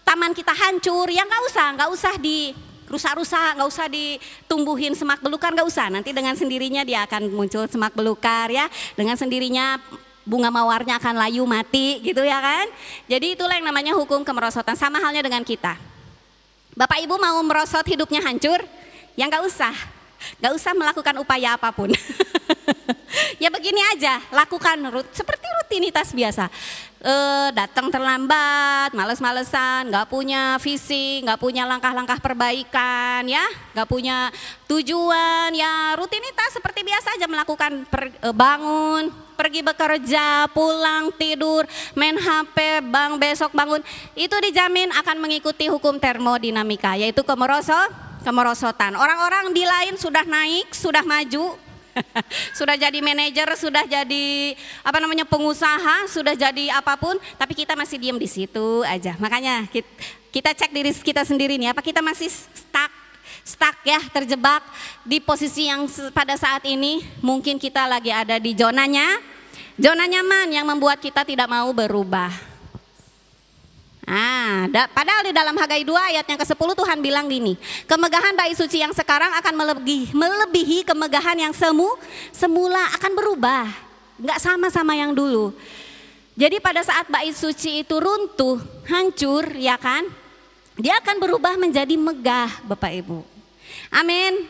taman kita hancur, ya nggak usah dirusak-rusak, nggak usah ditumbuhin semak belukar, nggak usah. Nanti dengan sendirinya dia akan muncul semak belukar ya, dengan sendirinya bunga mawarnya akan layu mati gitu ya kan. Jadi itulah yang namanya hukum kemerosotan. Sama halnya dengan kita. Bapak Ibu mau merosot hidupnya hancur? Ya nggak usah melakukan upaya apapun. Ya begini aja, lakukan seperti rutinitas biasa. Datang terlambat, males-malesan, nggak punya visi, nggak punya langkah-langkah perbaikan, ya, nggak punya tujuan, ya rutinitas seperti biasa aja melakukan bangun, pergi bekerja, pulang, tidur, main HP, besok bangun, itu dijamin akan mengikuti hukum termodinamika, yaitu kemerosotan. Orang-orang di lain sudah naik, sudah maju, sudah jadi manajer, sudah jadi pengusaha, sudah jadi apapun, tapi kita masih diam di situ aja. Makanya kita cek diri kita sendiri nih, apa kita masih stuck ya, terjebak di posisi yang pada saat ini mungkin kita lagi ada di zona nyaman yang membuat kita tidak mau berubah. Padahal di dalam Hagai 2 ayat yang ke-10 Tuhan bilang gini, kemegahan bait suci yang sekarang akan melebihi kemegahan yang semula, akan berubah, nggak sama yang dulu. Jadi pada saat bait suci itu runtuh, hancur, ya kan, dia akan berubah menjadi megah, Bapak Ibu. Amin.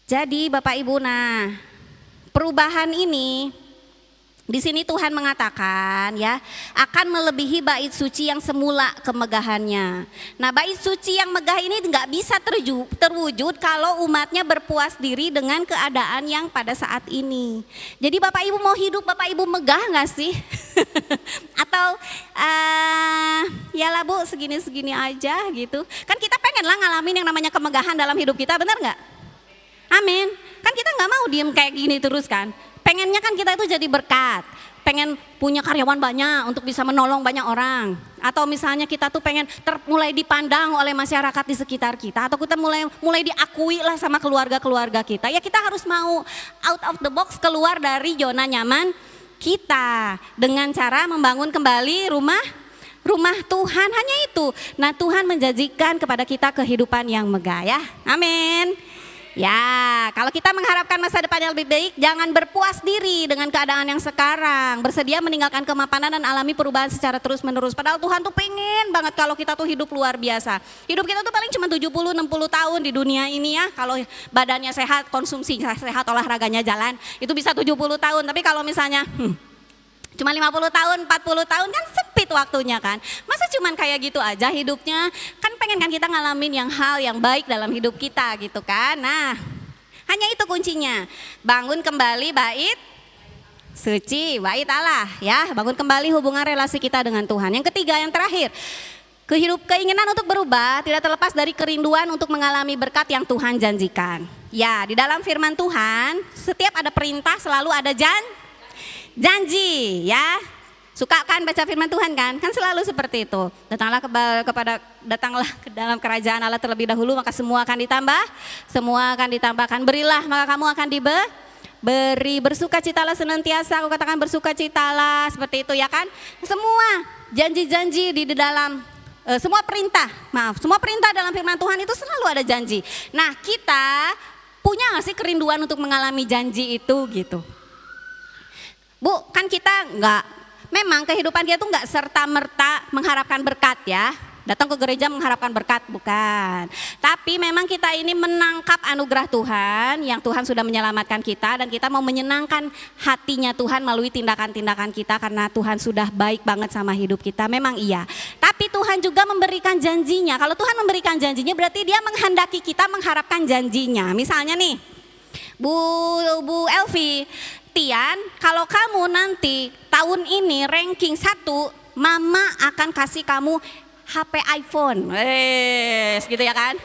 Jadi Bapak Ibu, nah perubahan ini di sini Tuhan mengatakan ya akan melebihi bait suci yang semula kemegahannya. Nah bait suci yang megah ini nggak bisa terwujud kalau umatnya berpuas diri dengan keadaan yang pada saat ini. Jadi Bapak Ibu mau hidup Bapak Ibu megah nggak sih? Atau ya lah Bu segini-segini aja gitu. Kan kita pengen lah ngalamin yang namanya kemegahan dalam hidup kita, benar nggak? Amin. Kan kita nggak mau diem kayak gini terus kan. Pengennya kan kita itu jadi berkat, pengen punya karyawan banyak untuk bisa menolong banyak orang. atau misalnya kita tuh pengen mulai dipandang oleh masyarakat di sekitar kita, atau kita mulai diakui lah sama keluarga-keluarga kita, ya kita harus mau out of the box, keluar dari zona nyaman kita dengan cara membangun kembali rumah Tuhan, hanya itu. Nah, Tuhan menjanjikan kepada kita kehidupan yang megah ya. Amin. Ya, kalau kita mengharapkan masa depan yang lebih baik, jangan berpuas diri dengan keadaan yang sekarang. Bersedia meninggalkan kemapanan dan alami perubahan secara terus-menerus. Padahal Tuhan tuh pengen banget kalau kita tuh hidup luar biasa. Hidup kita tuh paling cuma 70-60 tahun di dunia ini ya. Kalau badannya sehat, konsumsi sehat, olahraganya jalan, itu bisa 70 tahun. Tapi kalau misalnya cuma 50 tahun, 40 tahun kan sempit waktunya kan. Masa cuman kayak gitu aja hidupnya? Kan pengen kan kita ngalamin hal yang baik dalam hidup kita gitu kan. Nah, hanya itu kuncinya. Bangun kembali bait suci, bait Allah ya. Bangun kembali hubungan relasi kita dengan Tuhan. Yang ketiga, yang terakhir. Keinginan untuk berubah tidak terlepas dari kerinduan untuk mengalami berkat yang Tuhan janjikan. Ya, di dalam firman Tuhan, setiap ada perintah selalu ada janji ya. Suka kan baca firman Tuhan kan? Kan selalu seperti itu. Datanglah ke dalam kerajaan Allah terlebih dahulu, maka semua akan ditambah, semua akan ditambahkan. Berilah maka kamu akan beri, bersukacitalah senantiasa. Aku katakan bersukacitalah, seperti itu ya kan? Semua janji-janji di dalam semua perintah dalam firman Tuhan itu selalu ada janji. Nah, kita punya nggak sih kerinduan untuk mengalami janji itu gitu? Bu, kan kita memang kehidupan kita tuh nggak serta-merta mengharapkan berkat ya. Datang ke gereja mengharapkan berkat, bukan. Tapi memang kita ini menangkap anugerah Tuhan yang Tuhan sudah menyelamatkan kita, dan kita mau menyenangkan hatinya Tuhan melalui tindakan-tindakan kita karena Tuhan sudah baik banget sama hidup kita, memang iya. Tapi Tuhan juga memberikan janjinya. Kalau Tuhan memberikan janjinya berarti dia menghendaki kita mengharapkan janjinya. Misalnya nih, Bu Elvi, Tian, kalau kamu nanti tahun ini ranking 1, Mama akan kasih kamu HP iPhone. Gitu ya kan?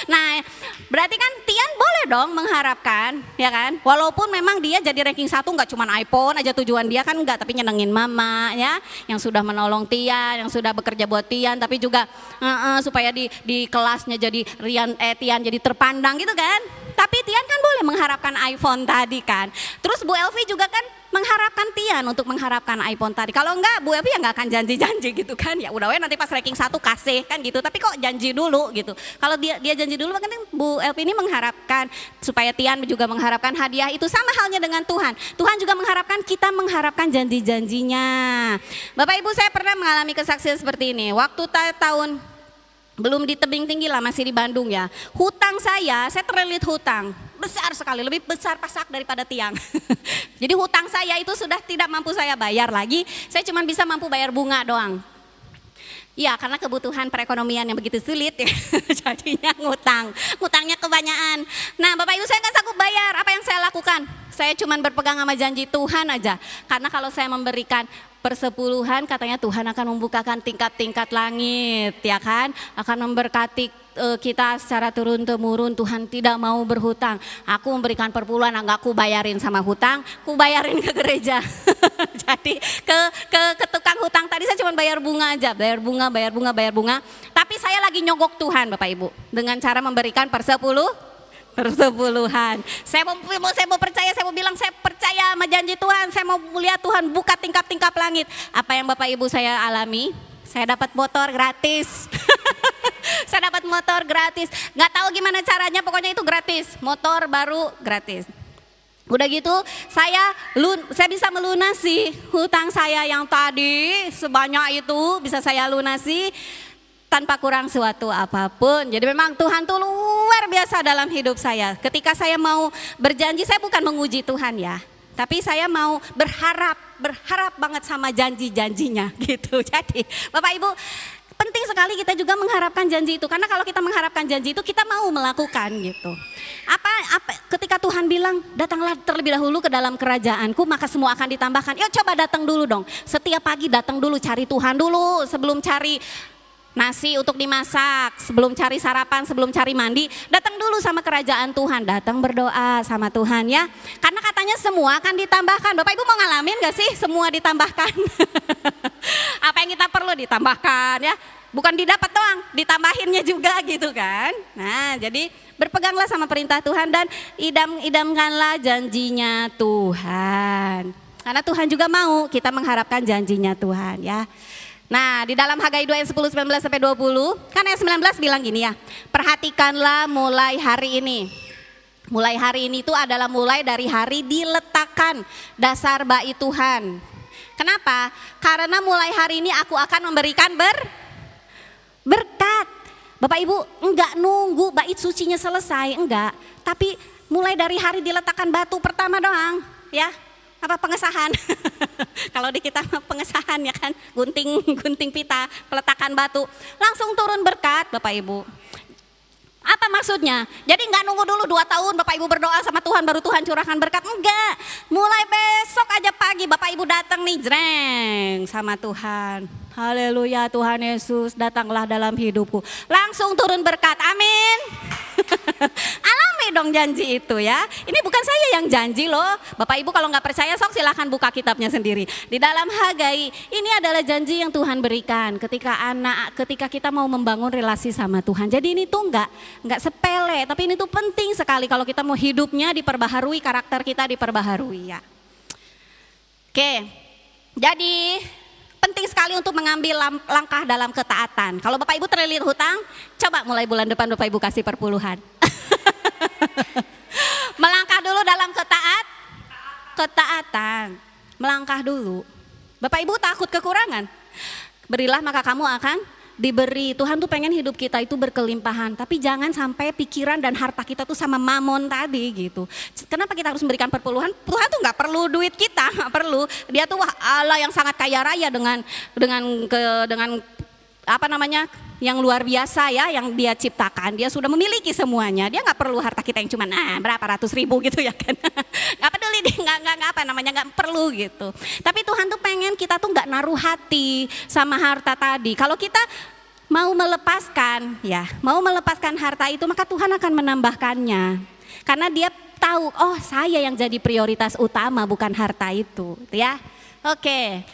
Nah, berarti kan Tian boleh dong mengharapkan, ya kan? Walaupun memang dia jadi ranking 1 nggak cuma iPhone aja tujuan dia kan, enggak, tapi nyenengin Mama ya, yang sudah menolong Tian, yang sudah bekerja buat Tian, tapi juga supaya di kelasnya jadi Tian jadi terpandang gitu kan. Tapi Tian kan boleh mengharapkan iPhone tadi kan. Terus Bu Elvi juga kan mengharapkan Tian untuk mengharapkan iPhone tadi. Kalau enggak, Bu Elvi ya enggak akan janji-janji gitu kan. Ya udah nanti pas ranking 1 kasih kan gitu. Tapi kok janji dulu gitu. Kalau dia janji dulu, kan Bu Elvi ini mengharapkan supaya Tian juga mengharapkan hadiah itu. Sama halnya dengan Tuhan. Tuhan juga mengharapkan kita mengharapkan janji-janjinya. Bapak Ibu, saya pernah mengalami kesaksian seperti ini. Waktu tahun belum di tebing tinggi lah, masih di Bandung ya. Hutang saya terlilit hutang. Besar sekali, lebih besar pasak daripada tiang. Jadi hutang saya itu sudah tidak mampu saya bayar lagi. Saya cuma bisa mampu bayar bunga doang. Ya, karena kebutuhan perekonomian yang begitu sulit ya. Jadinya ngutangnya kebanyakan. Nah, Bapak Ibu, saya nggak sanggup bayar. Apa yang saya lakukan? Saya cuma berpegang sama janji Tuhan aja. Karena kalau saya memberikan persepuluhan, katanya Tuhan akan membukakan tingkat-tingkat langit, ya kan? Akan memberkati kita secara turun-temurun. Tuhan tidak mau berhutang. Aku memberikan perpuluhan, enggak aku bayarin sama hutang, aku bayarin ke gereja. Jadi ke tukang hutang tadi saya cuma bayar bunga aja, bayar bunga. Tapi saya lagi nyogok Tuhan, Bapak Ibu, dengan cara memberikan persepuluhan. Saya mau percaya, saya mau bilang saya percaya sama janji Tuhan. Saya mau melihat Tuhan buka tingkap-tingkap langit. Apa yang Bapak Ibu saya alami? Saya dapat motor gratis. Saya dapat motor gratis. Nggak tahu gimana caranya, pokoknya itu gratis. Motor baru gratis. Udah gitu saya bisa melunasi hutang saya yang tadi sebanyak itu, bisa saya lunasi tanpa kurang suatu apapun. Jadi memang Tuhan tuh luar biasa dalam hidup saya. Ketika saya mau berjanji, saya bukan menguji Tuhan ya, tapi saya mau berharap banget sama janji-janjinya gitu. Jadi Bapak Ibu, penting sekali kita juga mengharapkan janji itu, karena kalau kita mengharapkan janji itu kita mau melakukan gitu. Ketika Tuhan bilang datanglah terlebih dahulu ke dalam kerajaanku, maka semua akan ditambahkan. Yuk coba datang dulu dong. Setiap pagi datang dulu, cari Tuhan dulu sebelum cari nasi untuk dimasak, sebelum cari sarapan, sebelum cari mandi, datang dulu sama kerajaan Tuhan, datang berdoa sama Tuhan ya. Karena katanya semua akan ditambahkan. Bapak Ibu mau ngalamin gak sih semua ditambahkan? Apa yang kita perlu ditambahkan ya. Bukan didapat doang, ditambahinnya juga gitu kan. Nah jadi berpeganglah sama perintah Tuhan dan idam-idamkanlah janjinya Tuhan. Karena Tuhan juga mau kita mengharapkan janjinya Tuhan ya. Nah di dalam Hagai 2 ayat 10, 19 sampai 20, kan ayat 19 bilang gini ya. Perhatikanlah mulai hari ini. Mulai hari ini itu adalah mulai dari hari diletakkan dasar bait Tuhan. Kenapa? Karena mulai hari ini aku akan memberikan berkat. Bapak Ibu enggak nunggu bait sucinya selesai, enggak. Tapi mulai dari hari diletakkan batu pertama doang ya. Apa pengesahan? Kalau di kita pengesahan ya kan, gunting pita, peletakan batu, langsung turun berkat Bapak Ibu. Apa maksudnya? Jadi nggak nunggu dulu 2 tahun Bapak Ibu berdoa sama Tuhan baru Tuhan curahkan berkat, enggak. Mulai besok aja pagi Bapak Ibu datang nih jreng sama Tuhan. Haleluya, Tuhan Yesus datanglah dalam hidupku. Langsung turun berkat, amin. Alami dong janji itu ya. Ini bukan saya yang janji loh. Bapak Ibu kalau nggak percaya sok silahkan buka kitabnya sendiri. Di dalam Hagai ini adalah janji yang Tuhan berikan ketika kita mau membangun relasi sama Tuhan. Jadi ini tuh nggak sepele, tapi ini tuh penting sekali kalau kita mau hidupnya diperbaharui, karakter kita diperbaharui ya. Oke, jadi penting sekali untuk mengambil langkah dalam ketaatan. Kalau Bapak Ibu terlilit hutang, coba mulai bulan depan Bapak Ibu kasih perpuluhan. Melangkah dulu dalam ketaatan. Melangkah dulu. Bapak Ibu takut kekurangan? Berilah maka kamu akan diberi. Tuhan tuh pengen hidup kita itu berkelimpahan, tapi jangan sampai pikiran dan harta kita tuh sama mamon tadi gitu. Kenapa kita harus memberikan perpuluhan? Tuhan tuh nggak perlu duit kita, nggak perlu. Dia tuh Allah yang sangat kaya raya dengan apa namanya, yang luar biasa ya, yang Dia ciptakan. Dia sudah memiliki semuanya. Dia nggak perlu harta kita yang cuma berapa ratus ribu gitu ya kan. Nggak peduli dia, nggak perlu gitu. Tapi Tuhan tuh pengen kita tuh nggak naruh hati sama harta tadi. Kalau kita mau melepaskan harta itu, maka Tuhan akan menambahkannya. Karena Dia tahu, oh saya yang jadi prioritas utama bukan harta itu, ya. Oke.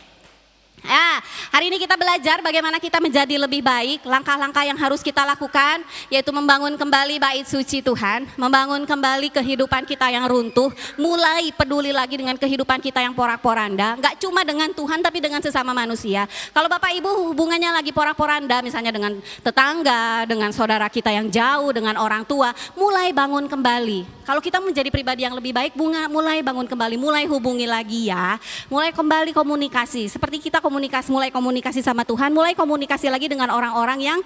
Ya, hari ini kita belajar bagaimana kita menjadi lebih baik. Langkah-langkah yang harus kita lakukan yaitu membangun kembali bait suci Tuhan, membangun kembali kehidupan kita yang runtuh, mulai peduli lagi dengan kehidupan kita yang porak-poranda, enggak cuma dengan Tuhan tapi dengan sesama manusia. Kalau Bapak Ibu hubungannya lagi porak-poranda, misalnya dengan tetangga, dengan saudara kita yang jauh, dengan orang tua, mulai bangun kembali. Kalau kita menjadi pribadi yang lebih baik, mulai bangun kembali, mulai hubungi lagi ya, mulai kembali komunikasi. Seperti kita mulai komunikasi sama Tuhan, mulai komunikasi lagi dengan orang-orang yang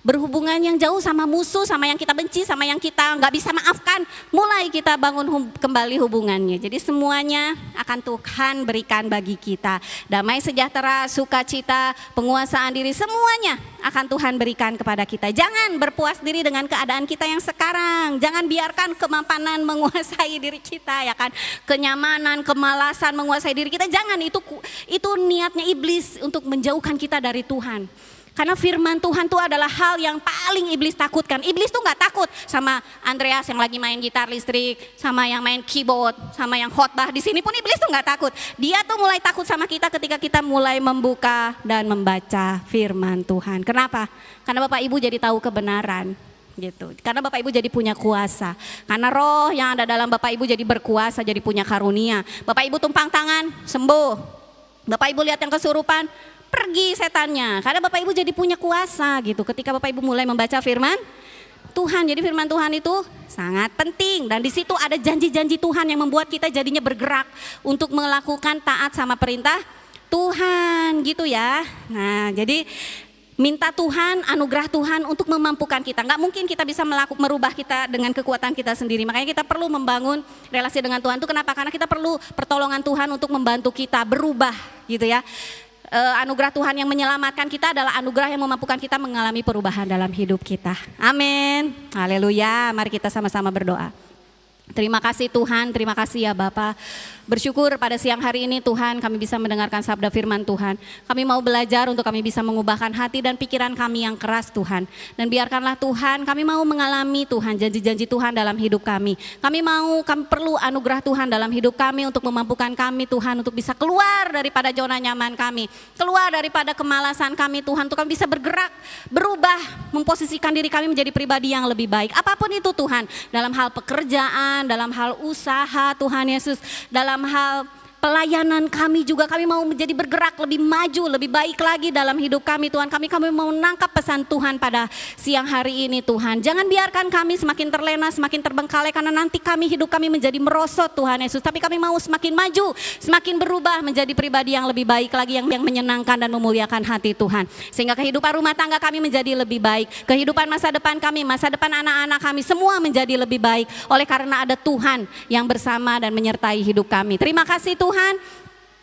berhubungan yang jauh, sama musuh, sama yang kita benci, sama yang kita nggak bisa maafkan. Mulai kita bangun kembali hubungannya. Jadi semuanya akan Tuhan berikan bagi kita. Damai sejahtera, sukacita, penguasaan diri, semuanya akan Tuhan berikan kepada kita. Jangan berpuas diri dengan keadaan kita yang sekarang. Jangan biarkan kemapanan menguasai diri kita ya kan. Kenyamanan, kemalasan menguasai diri kita. Jangan, itu niatnya iblis untuk menjauhkan kita dari Tuhan. Karena firman Tuhan itu adalah hal yang paling iblis takutkan. Iblis tuh gak takut sama Andreas yang lagi main gitar listrik, sama yang main keyboard, sama yang khotbah. Di sini pun iblis tuh gak takut. Dia tuh mulai takut sama kita ketika kita mulai membuka dan membaca firman Tuhan. Kenapa? Karena Bapak Ibu jadi tahu kebenaran. Gitu. Karena Bapak Ibu jadi punya kuasa. Karena roh yang ada dalam Bapak Ibu jadi berkuasa, jadi punya karunia. Bapak Ibu tumpang tangan, sembuh. Bapak Ibu lihat yang kesurupan, pergi setannya. Karena Bapak Ibu jadi punya kuasa gitu. Ketika Bapak Ibu mulai membaca firman Tuhan. Jadi firman Tuhan itu sangat penting. Dan di situ ada janji-janji Tuhan yang membuat kita jadinya bergerak untuk melakukan taat sama perintah Tuhan gitu ya. Nah jadi minta Tuhan, anugerah Tuhan untuk memampukan kita. Nggak mungkin kita bisa merubah kita dengan kekuatan kita sendiri. Makanya kita perlu membangun relasi dengan Tuhan itu kenapa? Karena kita perlu pertolongan Tuhan untuk membantu kita berubah gitu ya. Anugerah Tuhan yang menyelamatkan kita adalah anugerah yang memampukan kita mengalami perubahan dalam hidup kita. Amin. Haleluya. Mari kita sama-sama berdoa. Terima kasih Tuhan, terima kasih ya Bapak. Bersyukur pada siang hari ini Tuhan kami bisa mendengarkan sabda firman Tuhan. Kami mau belajar untuk kami bisa mengubahkan hati dan pikiran kami yang keras Tuhan. Dan biarkanlah Tuhan kami mau mengalami Tuhan janji-janji Tuhan dalam hidup kami. Kami perlu anugerah Tuhan dalam hidup kami untuk memampukan kami Tuhan untuk bisa keluar daripada zona nyaman kami. Keluar daripada kemalasan kami Tuhan untuk kami bisa bergerak, berubah, memposisikan diri kami menjadi pribadi yang lebih baik. Apapun itu Tuhan, dalam hal pekerjaan, dalam hal usaha Tuhan Yesus, dalam hal pelayanan kami juga kami mau menjadi bergerak lebih maju, lebih baik lagi dalam hidup kami Tuhan. Kami mau menangkap pesan Tuhan pada siang hari ini Tuhan. Jangan biarkan kami semakin terlena, semakin terbengkalai karena nanti hidup kami menjadi merosot Tuhan Yesus. Tapi kami mau semakin maju, semakin berubah menjadi pribadi yang lebih baik lagi, yang menyenangkan dan memuliakan hati Tuhan. Sehingga kehidupan rumah tangga kami menjadi lebih baik, kehidupan masa depan kami, masa depan anak-anak kami semua menjadi lebih baik oleh karena ada Tuhan yang bersama dan menyertai hidup kami. Terima kasih Tuhan.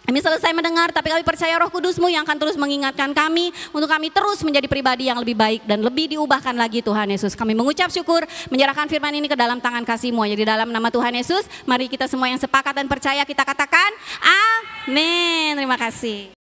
Kami selesai mendengar, tapi kami percaya Roh Kudus-Mu yang akan terus mengingatkan kami untuk kami terus menjadi pribadi yang lebih baik dan lebih diubahkan lagi Tuhan Yesus. Kami mengucap syukur, menyerahkan firman ini ke dalam tangan kasih-Mu. Jadi dalam nama Tuhan Yesus, mari kita semua yang sepakat dan percaya kita katakan amin. Terima kasih.